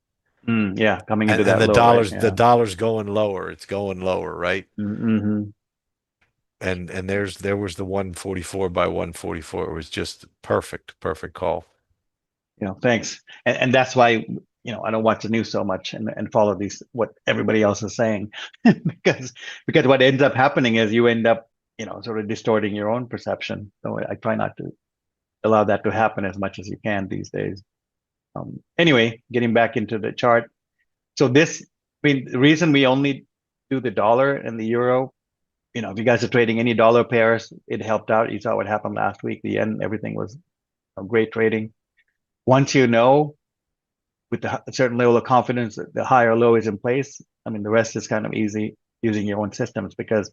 Speaker 2: yeah, coming into
Speaker 1: And
Speaker 2: that low, right?
Speaker 1: the
Speaker 2: Yeah.
Speaker 1: dollar's going lower. It's going lower, right?
Speaker 2: Mm-hmm.
Speaker 1: And there was the 144 by 144. It was just perfect, perfect call.
Speaker 2: Thanks. And that's why, I don't watch the news so much and follow what everybody else is saying because what ends up happening is you end up, sort of distorting your own perception. So I try not to allow that to happen as much as you can these days. Anyway, getting back into the chart. So the reason we only do the dollar and the euro, if you guys are trading any dollar pairs, it helped out. You saw what happened last week. The yen, everything was great trading. Once you know with a certain level of confidence that the higher low is in place, I mean, the rest is kind of easy using your own systems because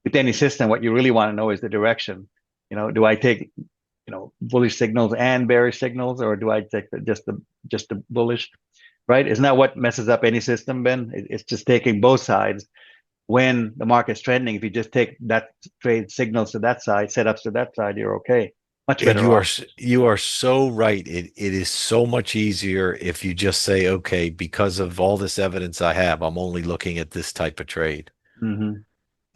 Speaker 2: with any system, what you really want to know is the direction. Do I take, bullish signals and bearish signals, or do I take just the bullish? Right? Isn't that what messes up any system, Ben? It's just taking both sides when the market's trending. If you just take that trade signals to that side, setups to that side, you're okay. Much
Speaker 1: And
Speaker 2: better off.
Speaker 1: you are so right. It is so much easier if you just say, okay, because of all this evidence I have, I'm only looking at this type of trade.
Speaker 2: Mm-hmm.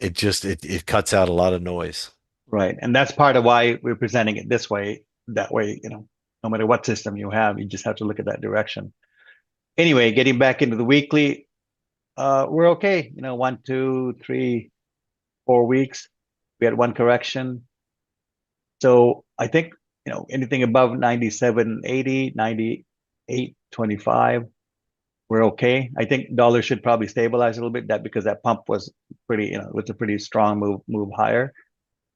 Speaker 1: It cuts out a lot of noise.
Speaker 2: Right. And that's part of why we're presenting it this way. That way, no matter what system you have, you just have to look at that direction. Anyway, getting back into the weekly, we're okay. 1, 2, 3, 4 weeks. We had one correction. So I think, anything above 97.80, 98.25, we're okay. I think dollar should probably stabilize a little bit that because that pump was it was a pretty strong move higher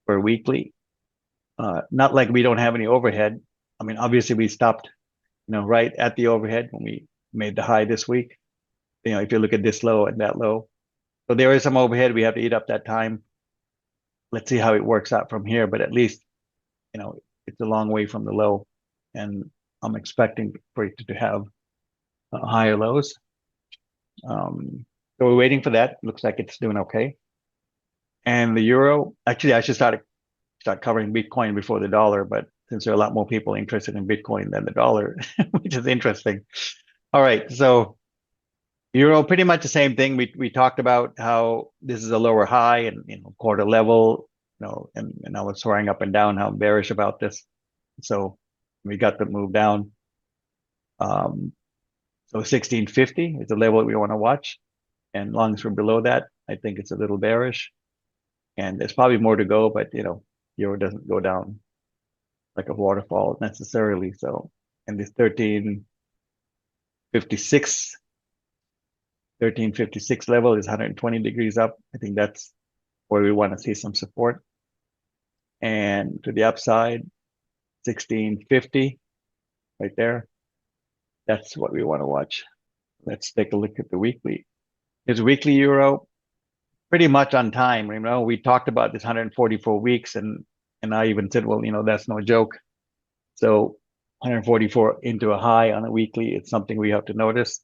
Speaker 2: for weekly. Not like we don't have any overhead. I mean, obviously we stopped, right at the overhead when we made the high this week. If you look at this low and that low. So there is some overhead. We have to eat up that time. Let's see how it works out from here. But at least, it's a long way from the low. And I'm expecting for it to have higher lows. So we're waiting for that. Looks like it's doing okay. And the euro, actually, I should start covering Bitcoin before the dollar, but since there are a lot more people interested in Bitcoin than the dollar, which is interesting. All right, so euro, pretty much the same thing. We talked about how this is a lower high and quarter level, and I was soaring up and down how bearish about this. So we got the move down. Um, so 1650 is the level we want to watch, and long as we're below that, I think it's a little bearish, and there's probably more to go, but euro doesn't go down like a waterfall necessarily. So and this 1356 1356 level is 120 degrees up. I think that's where we want to see some support. And to the upside, 1650 right there. That's what we want to watch. Let's take a look at the weekly. It's weekly euro pretty much on time. You know, we talked about this 144 weeks, and I even said, well, that's no joke. So 144 into a high on a weekly, it's something we have to notice,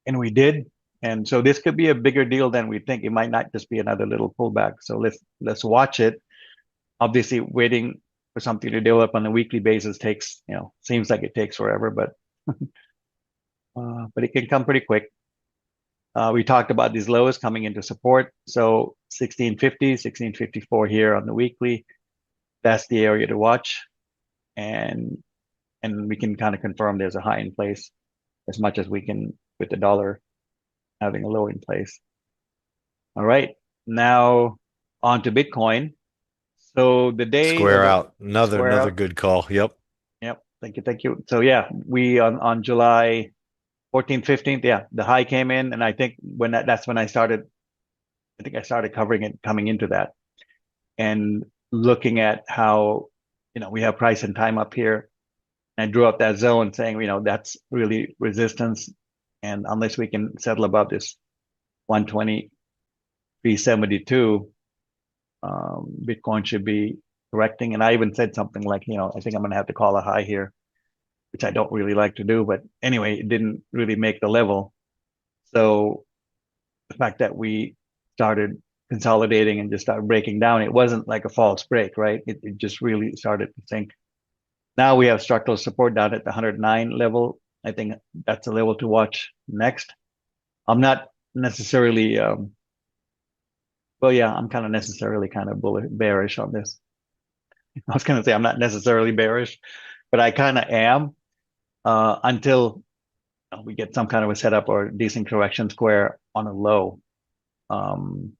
Speaker 2: and we did. And so this could be a bigger deal than we think. It might not just be another little pullback. So let's watch it. Obviously, waiting for something to develop on a weekly basis takes, seems like it takes forever, but it can come pretty quick. We talked about these lows coming into support. So 1650, 1654 here on the weekly. That's the area to watch. And we can kind of confirm there's a high in place as much as we can with the dollar having a low in place. All right. Now on to Bitcoin. So the day or
Speaker 1: Square
Speaker 2: the
Speaker 1: out.
Speaker 2: square
Speaker 1: Another
Speaker 2: out.
Speaker 1: good call. Yep.
Speaker 2: Yep. Thank you. Thank you. So yeah, we on July 14th, 15th, yeah, the high came in, and I think that's when I started. I think I started covering it coming into that and looking at how we have price and time up here. And I drew up that zone saying that's really resistance, and unless we can settle above this 120,372, Bitcoin should be correcting. And I even said something like, I think I'm going to have to call a high here, which I don't really like to do. But anyway, it didn't really make the level. So the fact that we started consolidating and just started breaking down, it wasn't like a false break, right? It just really started to sink. Now we have structural support down at the 109 level. I think that's a level to watch next. I'm not necessarily, well, yeah, I'm kind of necessarily kind of bearish on this. I was going to say I'm not necessarily bearish, but I kind of am until we get some kind of a setup or decent correction square on a low. So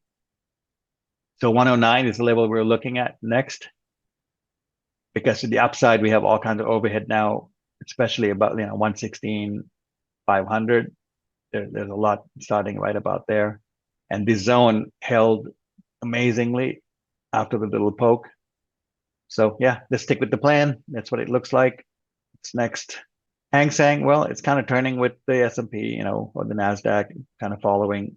Speaker 2: 109 is the level we're looking at next. Because to the upside, we have all kinds of overhead now, especially about 116, 500. There's a lot starting right about there. And this zone held amazingly after the little poke. So yeah, let's stick with the plan. That's what it looks like. It's next. Hang Seng, well, it's kind of turning with the S&P, or the NASDAQ, kind of following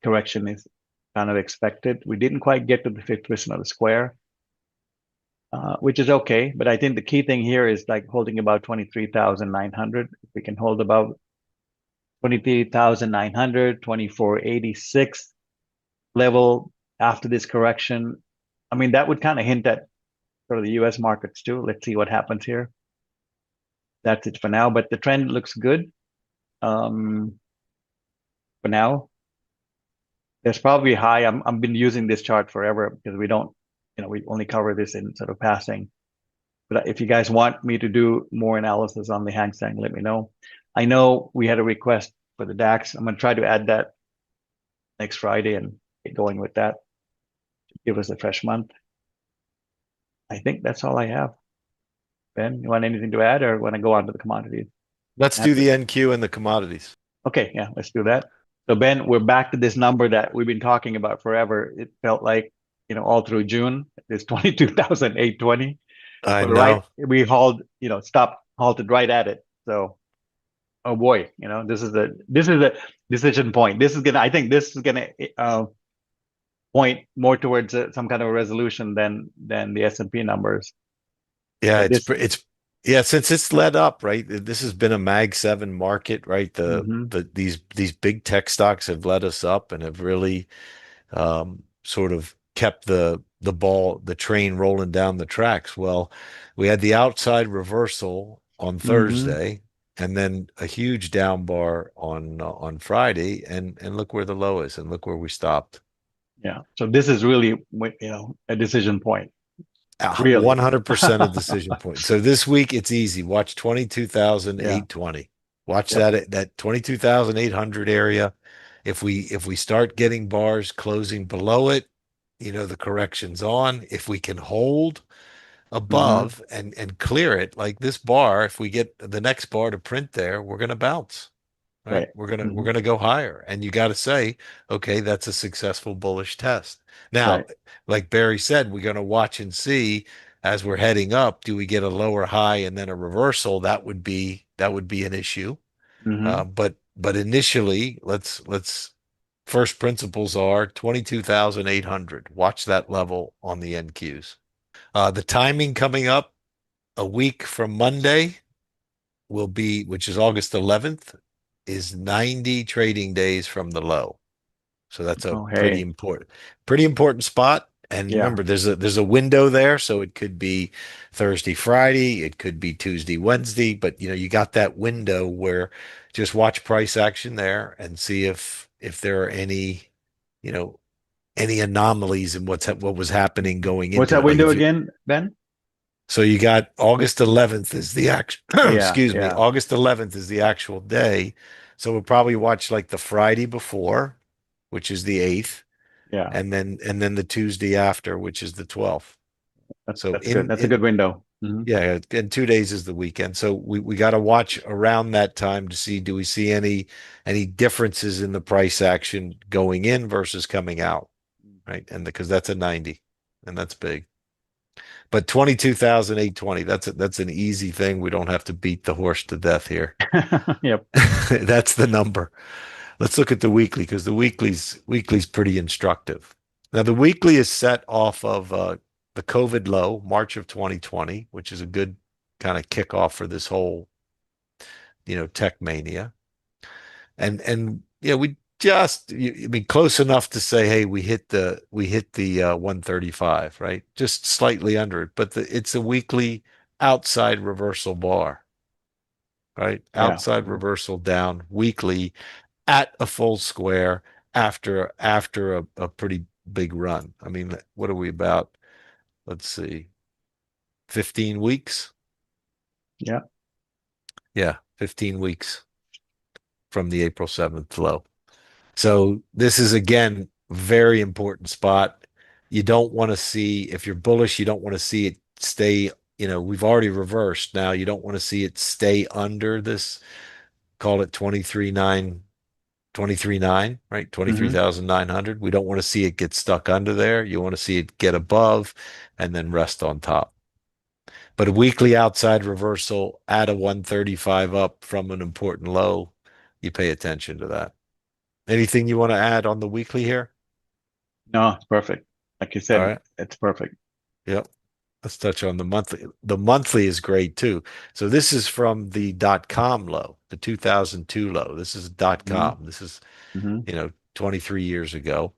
Speaker 2: correction is kind of expected. We didn't quite get to the fifth position of the square, which is okay. But I think the key thing here is like holding about 23,900. If we can hold about 23,900, 2486 level after this correction, I mean, that would kind of hint at sort of the US markets too. Let's see what happens here. That's it for now, but the trend looks good for now. There's probably high. I've been using this chart forever because we don't, we only cover this in sort of passing. But if you guys want me to do more analysis on the Hang Seng, let me know. I know we had a request for the DAX. I'm going to try to add that next Friday and get going with that. Give us a fresh month. I think that's all I have. Ben, you want anything to add or want to go on to the commodities?
Speaker 1: Let's do the NQ and the commodities.
Speaker 2: Okay, yeah, let's do that. So Ben, we're back to this number that we've been talking about forever. It felt like, all through June, this 22,820.
Speaker 1: I
Speaker 2: But right,
Speaker 1: know.
Speaker 2: we halted right at it. So, oh boy, this is a decision point. I think this is gonna point more towards some kind of a resolution than the S&P numbers.
Speaker 1: Yeah,
Speaker 2: But this,
Speaker 1: yeah, since it's led up, right? This has been a Mag 7 market, right?
Speaker 2: mhm,
Speaker 1: These big tech stocks have led us up and have really sort of kept the train rolling down the tracks. Well, we had the outside reversal on
Speaker 2: mhm,
Speaker 1: Thursday, and then a huge down bar on Friday, and look where the low is, and look where we stopped.
Speaker 2: yeah. So this is really, a decision point, really.
Speaker 1: 100% a decision point. So this week it's easy. Watch
Speaker 2: Yeah,
Speaker 1: 22,820. Watch
Speaker 2: yep.
Speaker 1: that 22,800 area. If we start getting bars closing below it, the correction's on. If we can hold,
Speaker 2: Mm-hmm.
Speaker 1: above and clear it, like this bar, if we get the next bar to print there, we're going to bounce, right?
Speaker 2: Right.
Speaker 1: We're
Speaker 2: Mm-hmm.
Speaker 1: going to go higher. And you got to say, okay, that's a successful bullish test. Now,
Speaker 2: Right.
Speaker 1: like Barry said, we're going to watch and see as we're heading up, do we get a lower high and then a reversal? That would be an issue.
Speaker 2: Mm-hmm.
Speaker 1: But initially, let's first principles are 22,800. Watch that level on the NQs. The timing coming up a week from Monday will be, which is August 11th, is 90 trading days from the low. So that's a
Speaker 2: Oh, hey.
Speaker 1: pretty important spot. And
Speaker 2: Yeah.
Speaker 1: remember, there's a window there, so it could be Thursday, Friday, it could be Tuesday, Wednesday, but you got that window where just watch price action there and see if there are you know, any anomalies in what was happening going
Speaker 2: What's
Speaker 1: into
Speaker 2: that
Speaker 1: it. Like
Speaker 2: window
Speaker 1: if you
Speaker 2: again, Ben?
Speaker 1: so you got August 11th is the actual,
Speaker 2: Yeah.
Speaker 1: excuse me,
Speaker 2: Yeah.
Speaker 1: August 11th is the actual day. So we'll probably watch like the Friday before, which is the 8th,
Speaker 2: Yeah.
Speaker 1: and then the Tuesday after, which is the 12th. So
Speaker 2: That's good. That's a good window. Mm-hmm.
Speaker 1: yeah, and 2 days is the weekend. So we got to watch around that time to see, do we see any differences in the price action going in versus coming out, right? And because that's a 90 and that's big. But 22,820, that's an easy thing. We don't have to beat the horse to death here.
Speaker 2: Yep.
Speaker 1: That's the number. Let's look at the weekly because the weekly's pretty instructive. Now the weekly is set off of the COVID low, March of 2020, which is a good kind of kickoff for this whole, tech mania. And we just, I mean, close enough to say, hey, we hit the 135, right? Just slightly under it, but it's a weekly outside reversal bar, right?
Speaker 2: Yeah.
Speaker 1: Outside
Speaker 2: Mhm.
Speaker 1: reversal down weekly at a full square after a pretty big run. I mean, what are we about? Let's see, 15 weeks?
Speaker 2: Yeah.
Speaker 1: Yeah, 15 weeks from the April 7th low. So this is again very important spot. You don't want to see, if you're bullish, you don't want to see it stay, we've already reversed. Now you don't want to see it stay under this, call it 23,9, right?
Speaker 2: Mm-hmm.
Speaker 1: 23,900. We don't want to see it get stuck under there. You want to see it get above and then rest on top. But a weekly outside reversal at a 135 up from an important low, you pay attention to that. Anything you want to add on the weekly here?
Speaker 2: No, it's perfect. Like you
Speaker 1: All
Speaker 2: said,
Speaker 1: right.
Speaker 2: it's perfect.
Speaker 1: Yep. Let's touch on the monthly. The monthly is great too. So this is from the .com low, the 2002 low. This is
Speaker 2: Mm-hmm.
Speaker 1: .com. This is,
Speaker 2: Mm-hmm.
Speaker 1: 23 years ago.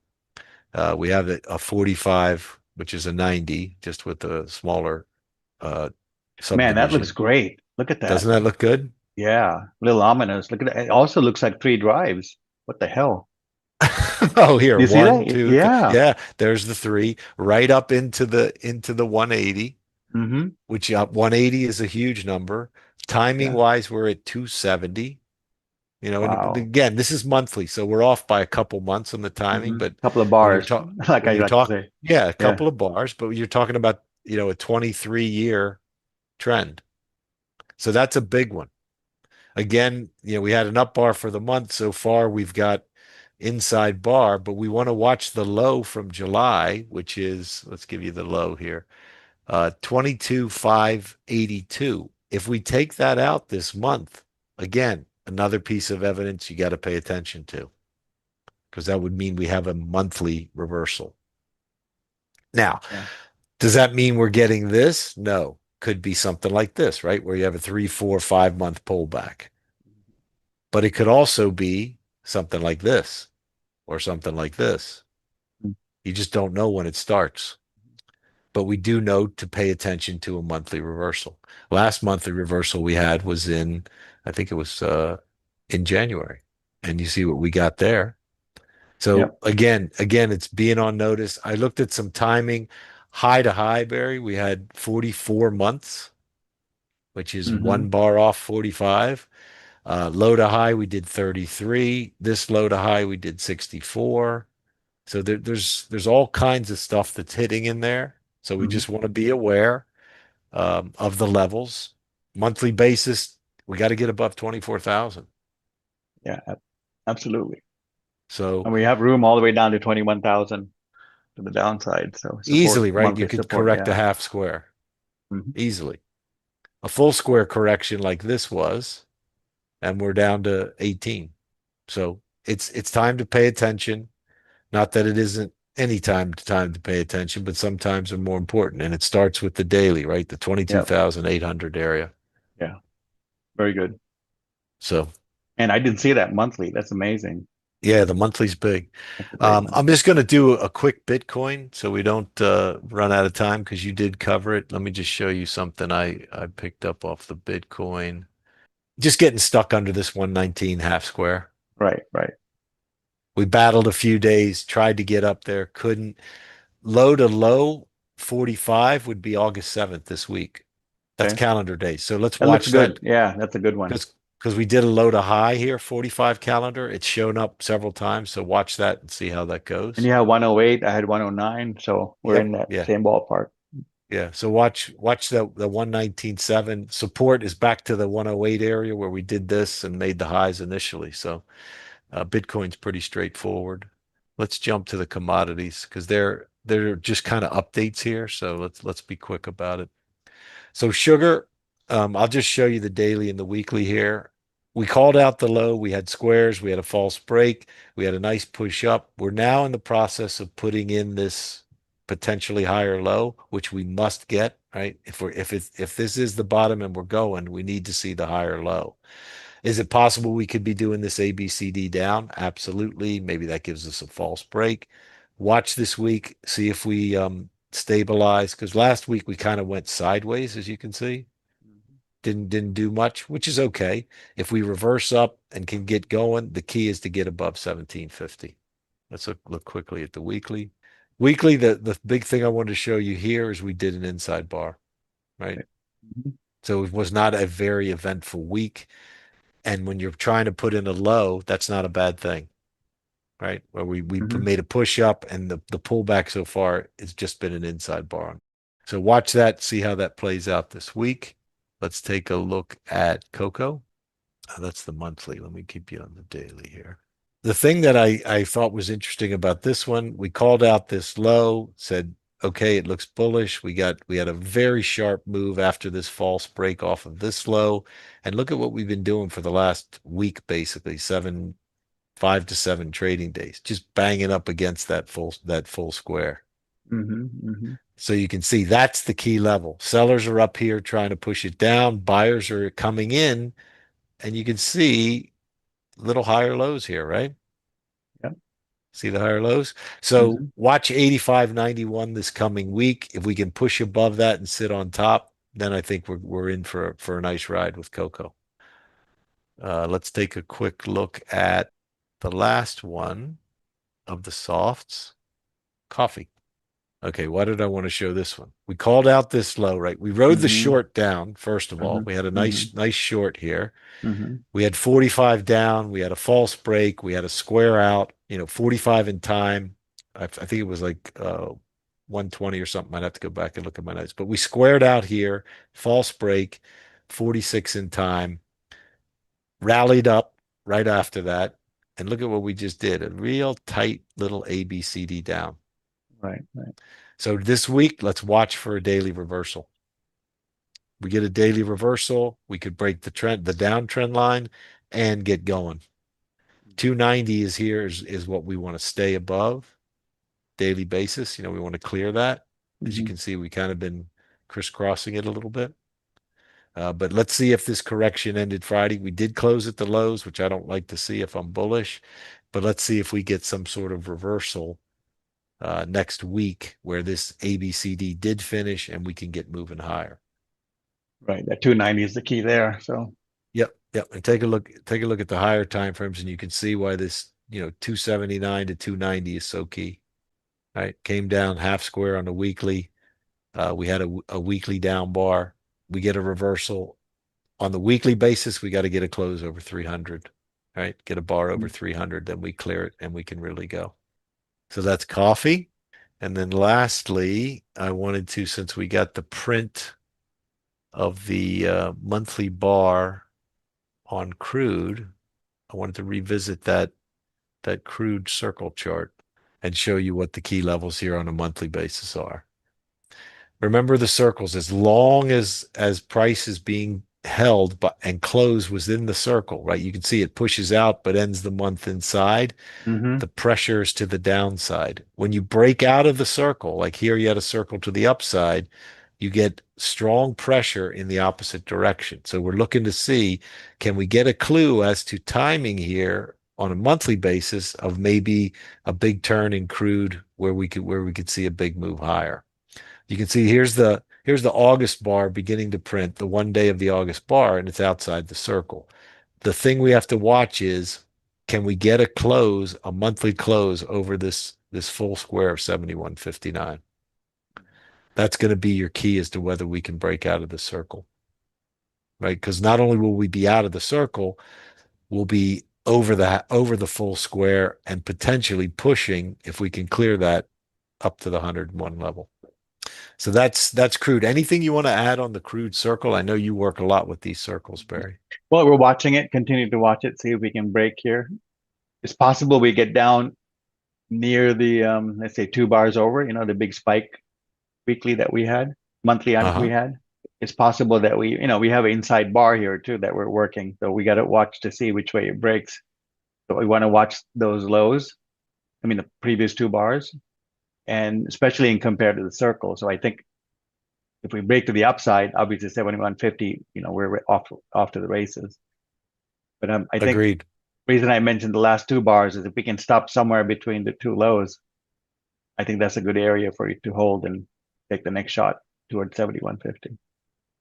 Speaker 1: We have a 45, which is a 90, just with a smaller uh,
Speaker 2: Man, that looks
Speaker 1: subdivision.
Speaker 2: great. Look at that.
Speaker 1: Doesn't that look good?
Speaker 2: Yeah. A little ominous. Look at that. It also looks like three drives. What the hell?
Speaker 1: Oh, here,
Speaker 2: You see
Speaker 1: one,
Speaker 2: that?
Speaker 1: two,
Speaker 2: Yeah.
Speaker 1: yeah, there's the three right up into the 180,
Speaker 2: Mm-hmm.
Speaker 1: which 180 is a huge number. Timing
Speaker 2: Yeah.
Speaker 1: wise, we're at 270. And
Speaker 2: Wow.
Speaker 1: again, this is monthly, so we're off by a couple months on the timing.
Speaker 2: Mm-hmm.
Speaker 1: But
Speaker 2: Couple of
Speaker 1: when you're
Speaker 2: bars,
Speaker 1: talk
Speaker 2: like
Speaker 1: when
Speaker 2: I
Speaker 1: you're
Speaker 2: like to
Speaker 1: talk,
Speaker 2: say.
Speaker 1: yeah, a
Speaker 2: Yeah.
Speaker 1: couple of bars, but you're talking about a 23-year trend. So that's a big one. Again, we had an up bar for the month so far. We've got inside bar, but we want to watch the low from July, which is, let's give you the low here, 22,582. If we take that out this month, again, another piece of evidence you got to pay attention to, because that would mean we have a monthly reversal. Now,
Speaker 2: Yeah.
Speaker 1: does that mean we're getting this? No. Could be something like this, right? Where you have a 3, 4, 5 month pullback. But it could also be something like this or something like this. You just don't know when it starts. But we do know to pay attention to a monthly reversal. Last monthly reversal we had was I think it was in January. And you see what we got there. So
Speaker 2: Yep.
Speaker 1: again, it's being on notice. I looked at some timing, high to high, Barry. We had 44 months, which is
Speaker 2: Mm-hmm.
Speaker 1: one bar off 45. Low to high, we did 33. This low to high, we did 64. So there's all kinds of stuff that's hitting in there. So we
Speaker 2: Mm-hmm.
Speaker 1: just want to be aware. of the levels. Monthly basis, we got to get above 24,000.
Speaker 2: Yeah, absolutely.
Speaker 1: So
Speaker 2: And we have room all the way down to 21,000 to the downside. So support,
Speaker 1: easily, right? You
Speaker 2: monthly
Speaker 1: could
Speaker 2: support.
Speaker 1: correct a
Speaker 2: Yeah.
Speaker 1: half square
Speaker 2: Hmm.
Speaker 1: easily. A full square correction like this was, and we're down to 18. So it's time to pay attention. Not that it isn't any time to pay attention, but sometimes are more important. And it starts with the daily, right? The
Speaker 2: Yeah.
Speaker 1: 22,800 area.
Speaker 2: Yeah. Very good.
Speaker 1: So
Speaker 2: And I didn't see that monthly. That's amazing.
Speaker 1: yeah, the monthly's big.
Speaker 2: That's a great one.
Speaker 1: I'm just going to do a quick Bitcoin so we don't run out of time because you did cover it. Let me just show you something I picked up off the Bitcoin. Just getting stuck under this 119 half square.
Speaker 2: Right. Right.
Speaker 1: We battled a few days, tried to get up there, couldn't. Low to low 45 would be August 7th this week. That's
Speaker 2: Okay.
Speaker 1: calendar days. So let's
Speaker 2: That looks
Speaker 1: watch
Speaker 2: good.
Speaker 1: that
Speaker 2: Yeah, that's a good one.
Speaker 1: because we did a low to high here, 45 calendar. It's shown up several times. So watch that and see how that
Speaker 2: And
Speaker 1: goes.
Speaker 2: you have 108. I had 109. So we're in
Speaker 1: Yep.
Speaker 2: that
Speaker 1: Yeah.
Speaker 2: same ballpark.
Speaker 1: Yeah. So watch the 119.7 support is back to the 108 area where we did this and made the highs initially. So Bitcoin's pretty straightforward. Let's jump to the commodities because they're just kind of updates here. So let's be quick about it. So sugar, I'll just show you the daily and the weekly here. We called out the low. We had squares. We had a false break. We had a nice push up. We're now in the process of putting in this potentially higher low, which we must get, right? If this is the bottom and we're going, we need to see the higher low. Is it possible we could be doing this ABCD down? Absolutely. Maybe that gives us a false break. Watch this week, see if we stabilize because last week we kind of went sideways, as you can see. Didn't do much, which is okay. If we reverse up and can get going, the key is to get above 1750. Let's look quickly at the weekly. Weekly, the big thing I wanted to show you here is we did an inside bar, right?
Speaker 2: Right. Mhm.
Speaker 1: So it was not a very eventful week. And when you're trying to put in a low, that's not a bad thing, right? Where we
Speaker 2: Mhm.
Speaker 1: made a push up and the pullback so far has just been an inside bar. So watch that, see how that plays out this week. Let's take a look at Cocoa. That's the monthly. Let me keep you on the daily here. The thing that I thought was interesting about this one, we called out this low, said, okay, it looks bullish. We had a very sharp move after this false break off of this low. And look at what we've been doing for the last week, basically, 5 to 7 trading days, just banging up against that full square.
Speaker 2: Mhm. Mhm.
Speaker 1: So you can see that's the key level. Sellers are up here trying to push it down. Buyers are coming in, and you can see little higher lows here, right?
Speaker 2: Yep.
Speaker 1: See the higher lows? So
Speaker 2: Mhm.
Speaker 1: watch 85.91 this coming week. If we can push above that and sit on top, then I think we're in for a nice ride with Cocoa. Let's take a quick look at the last one of the softs, coffee. Okay, why did I want to show this one? We called out this low, right? We rode the
Speaker 2: Mhm.
Speaker 1: short down, first of all.
Speaker 2: Mhm.
Speaker 1: We had a
Speaker 2: Mhm.
Speaker 1: nice short here.
Speaker 2: Mhm.
Speaker 1: We had 45 down. We had a false break. We had a square out, 45 in time. I think it was like 120 or something. I'd have to go back and look at my notes. But we squared out here, false break, 46 in time, rallied up right after that. And look at what we just did, a real tight little ABCD down.
Speaker 2: Right. Right.
Speaker 1: So this week, let's watch for a daily reversal. We get a daily reversal, we could break the downtrend line and get going. 290 is here is what we want to stay above daily basis. We want to clear that. As you
Speaker 2: Mhm.
Speaker 1: can see, we kind of been crisscrossing it a little bit. But let's see if this correction ended Friday. We did close at the lows, which I don't like to see if I'm bullish. But let's see if we get some sort of reversal next week where this ABCD did finish and we can get moving higher.
Speaker 2: Right. That 290 is the key there. So.
Speaker 1: Yep, yep. And take a look at the higher time frames, and you can see why this 279 to 290 is so key. Right, came down half square on the weekly. We had a weekly down bar. We get a reversal on the weekly basis. We got to get a close over 300. Right, get a bar over 300, then we clear it and we can really go. So that's coffee. And then lastly, I wanted to, since we got the print of the monthly bar on crude. I wanted to revisit that crude circle chart and show you what the key levels here on a monthly basis are. Remember the circles, as long as price is being held but and close within the circle, right? You can see it pushes out but ends the month inside.
Speaker 2: Mm-hmm.
Speaker 1: The pressure is to the downside. When you break out of the circle, like here you had a circle to the upside, you get strong pressure in the opposite direction. So we're looking to see, can we get a clue as to timing here on a monthly basis of maybe a big turn in crude where we could see a big move higher. You can see here's the August bar beginning to print, the 1 day of the August bar, and it's outside the circle. The thing we have to watch is, can we get a close, a monthly close over this full square of 71.59? That's going to be your key as to whether we can break out of the circle, right? Because not only will we be out of the circle, we'll be over the full square and potentially pushing, if we can clear that, up to the 101 level. So that's crude. Anything you want to add on the crude circle? I know you work a lot with these circles, Barry.
Speaker 2: Well, we're watching it, continue to watch it, see if we can break here. It's possible we get down near the let's say 2 bars over, the big spike weekly that we had, monthly we
Speaker 1: Uh-huh.
Speaker 2: had. It's possible that we have an inside bar here too that we're working. So we got to watch to see which way it breaks. So we want to watch those lows. I mean, the previous 2 bars, and especially in compared to the circle. So I think if we break to the upside, obviously 71.50, we're off to the races. But I think
Speaker 1: Agreed.
Speaker 2: the reason I mentioned the last 2 bars is if we can stop somewhere between the two lows, I think that's a good area for you to hold and take the next shot towards 71.50.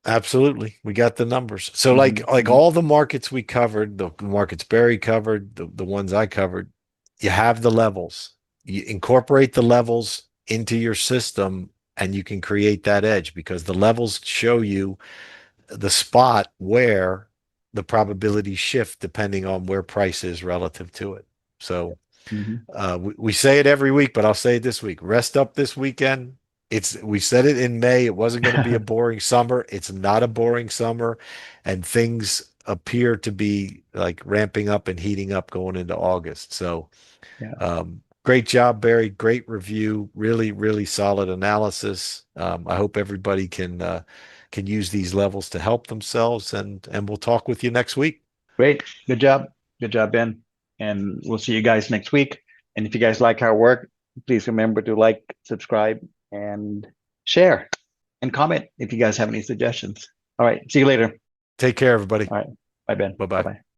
Speaker 1: Absolutely. We got the numbers. So
Speaker 2: Mm-hmm,
Speaker 1: like
Speaker 2: mm-hmm.
Speaker 1: all the markets we covered, the markets Barry covered, the ones I covered, you have the levels. You incorporate the levels into your system and you can create that edge because the levels show you the spot where the probabilities shift depending on where price is relative to it. So
Speaker 2: Mm-hmm.
Speaker 1: we say it every week, but I'll say it this week. Rest up this weekend. We said it in May. It wasn't going to be a boring summer. It's not a boring summer, and things appear to be like ramping up and heating up going into August. So
Speaker 2: Yeah,
Speaker 1: great job, Barry. Great review. Really, really solid analysis. I hope everybody can use these levels to help themselves, and we'll talk with you next week.
Speaker 2: great. Good job, Ben. And we'll see you guys next week. And if you guys like our work, please remember to like, subscribe, and share and comment if you guys have any suggestions. All right. See you later.
Speaker 1: Take care, everybody.
Speaker 2: All right. Bye, Ben.
Speaker 1: Bye
Speaker 2: Bye
Speaker 1: bye.
Speaker 2: bye.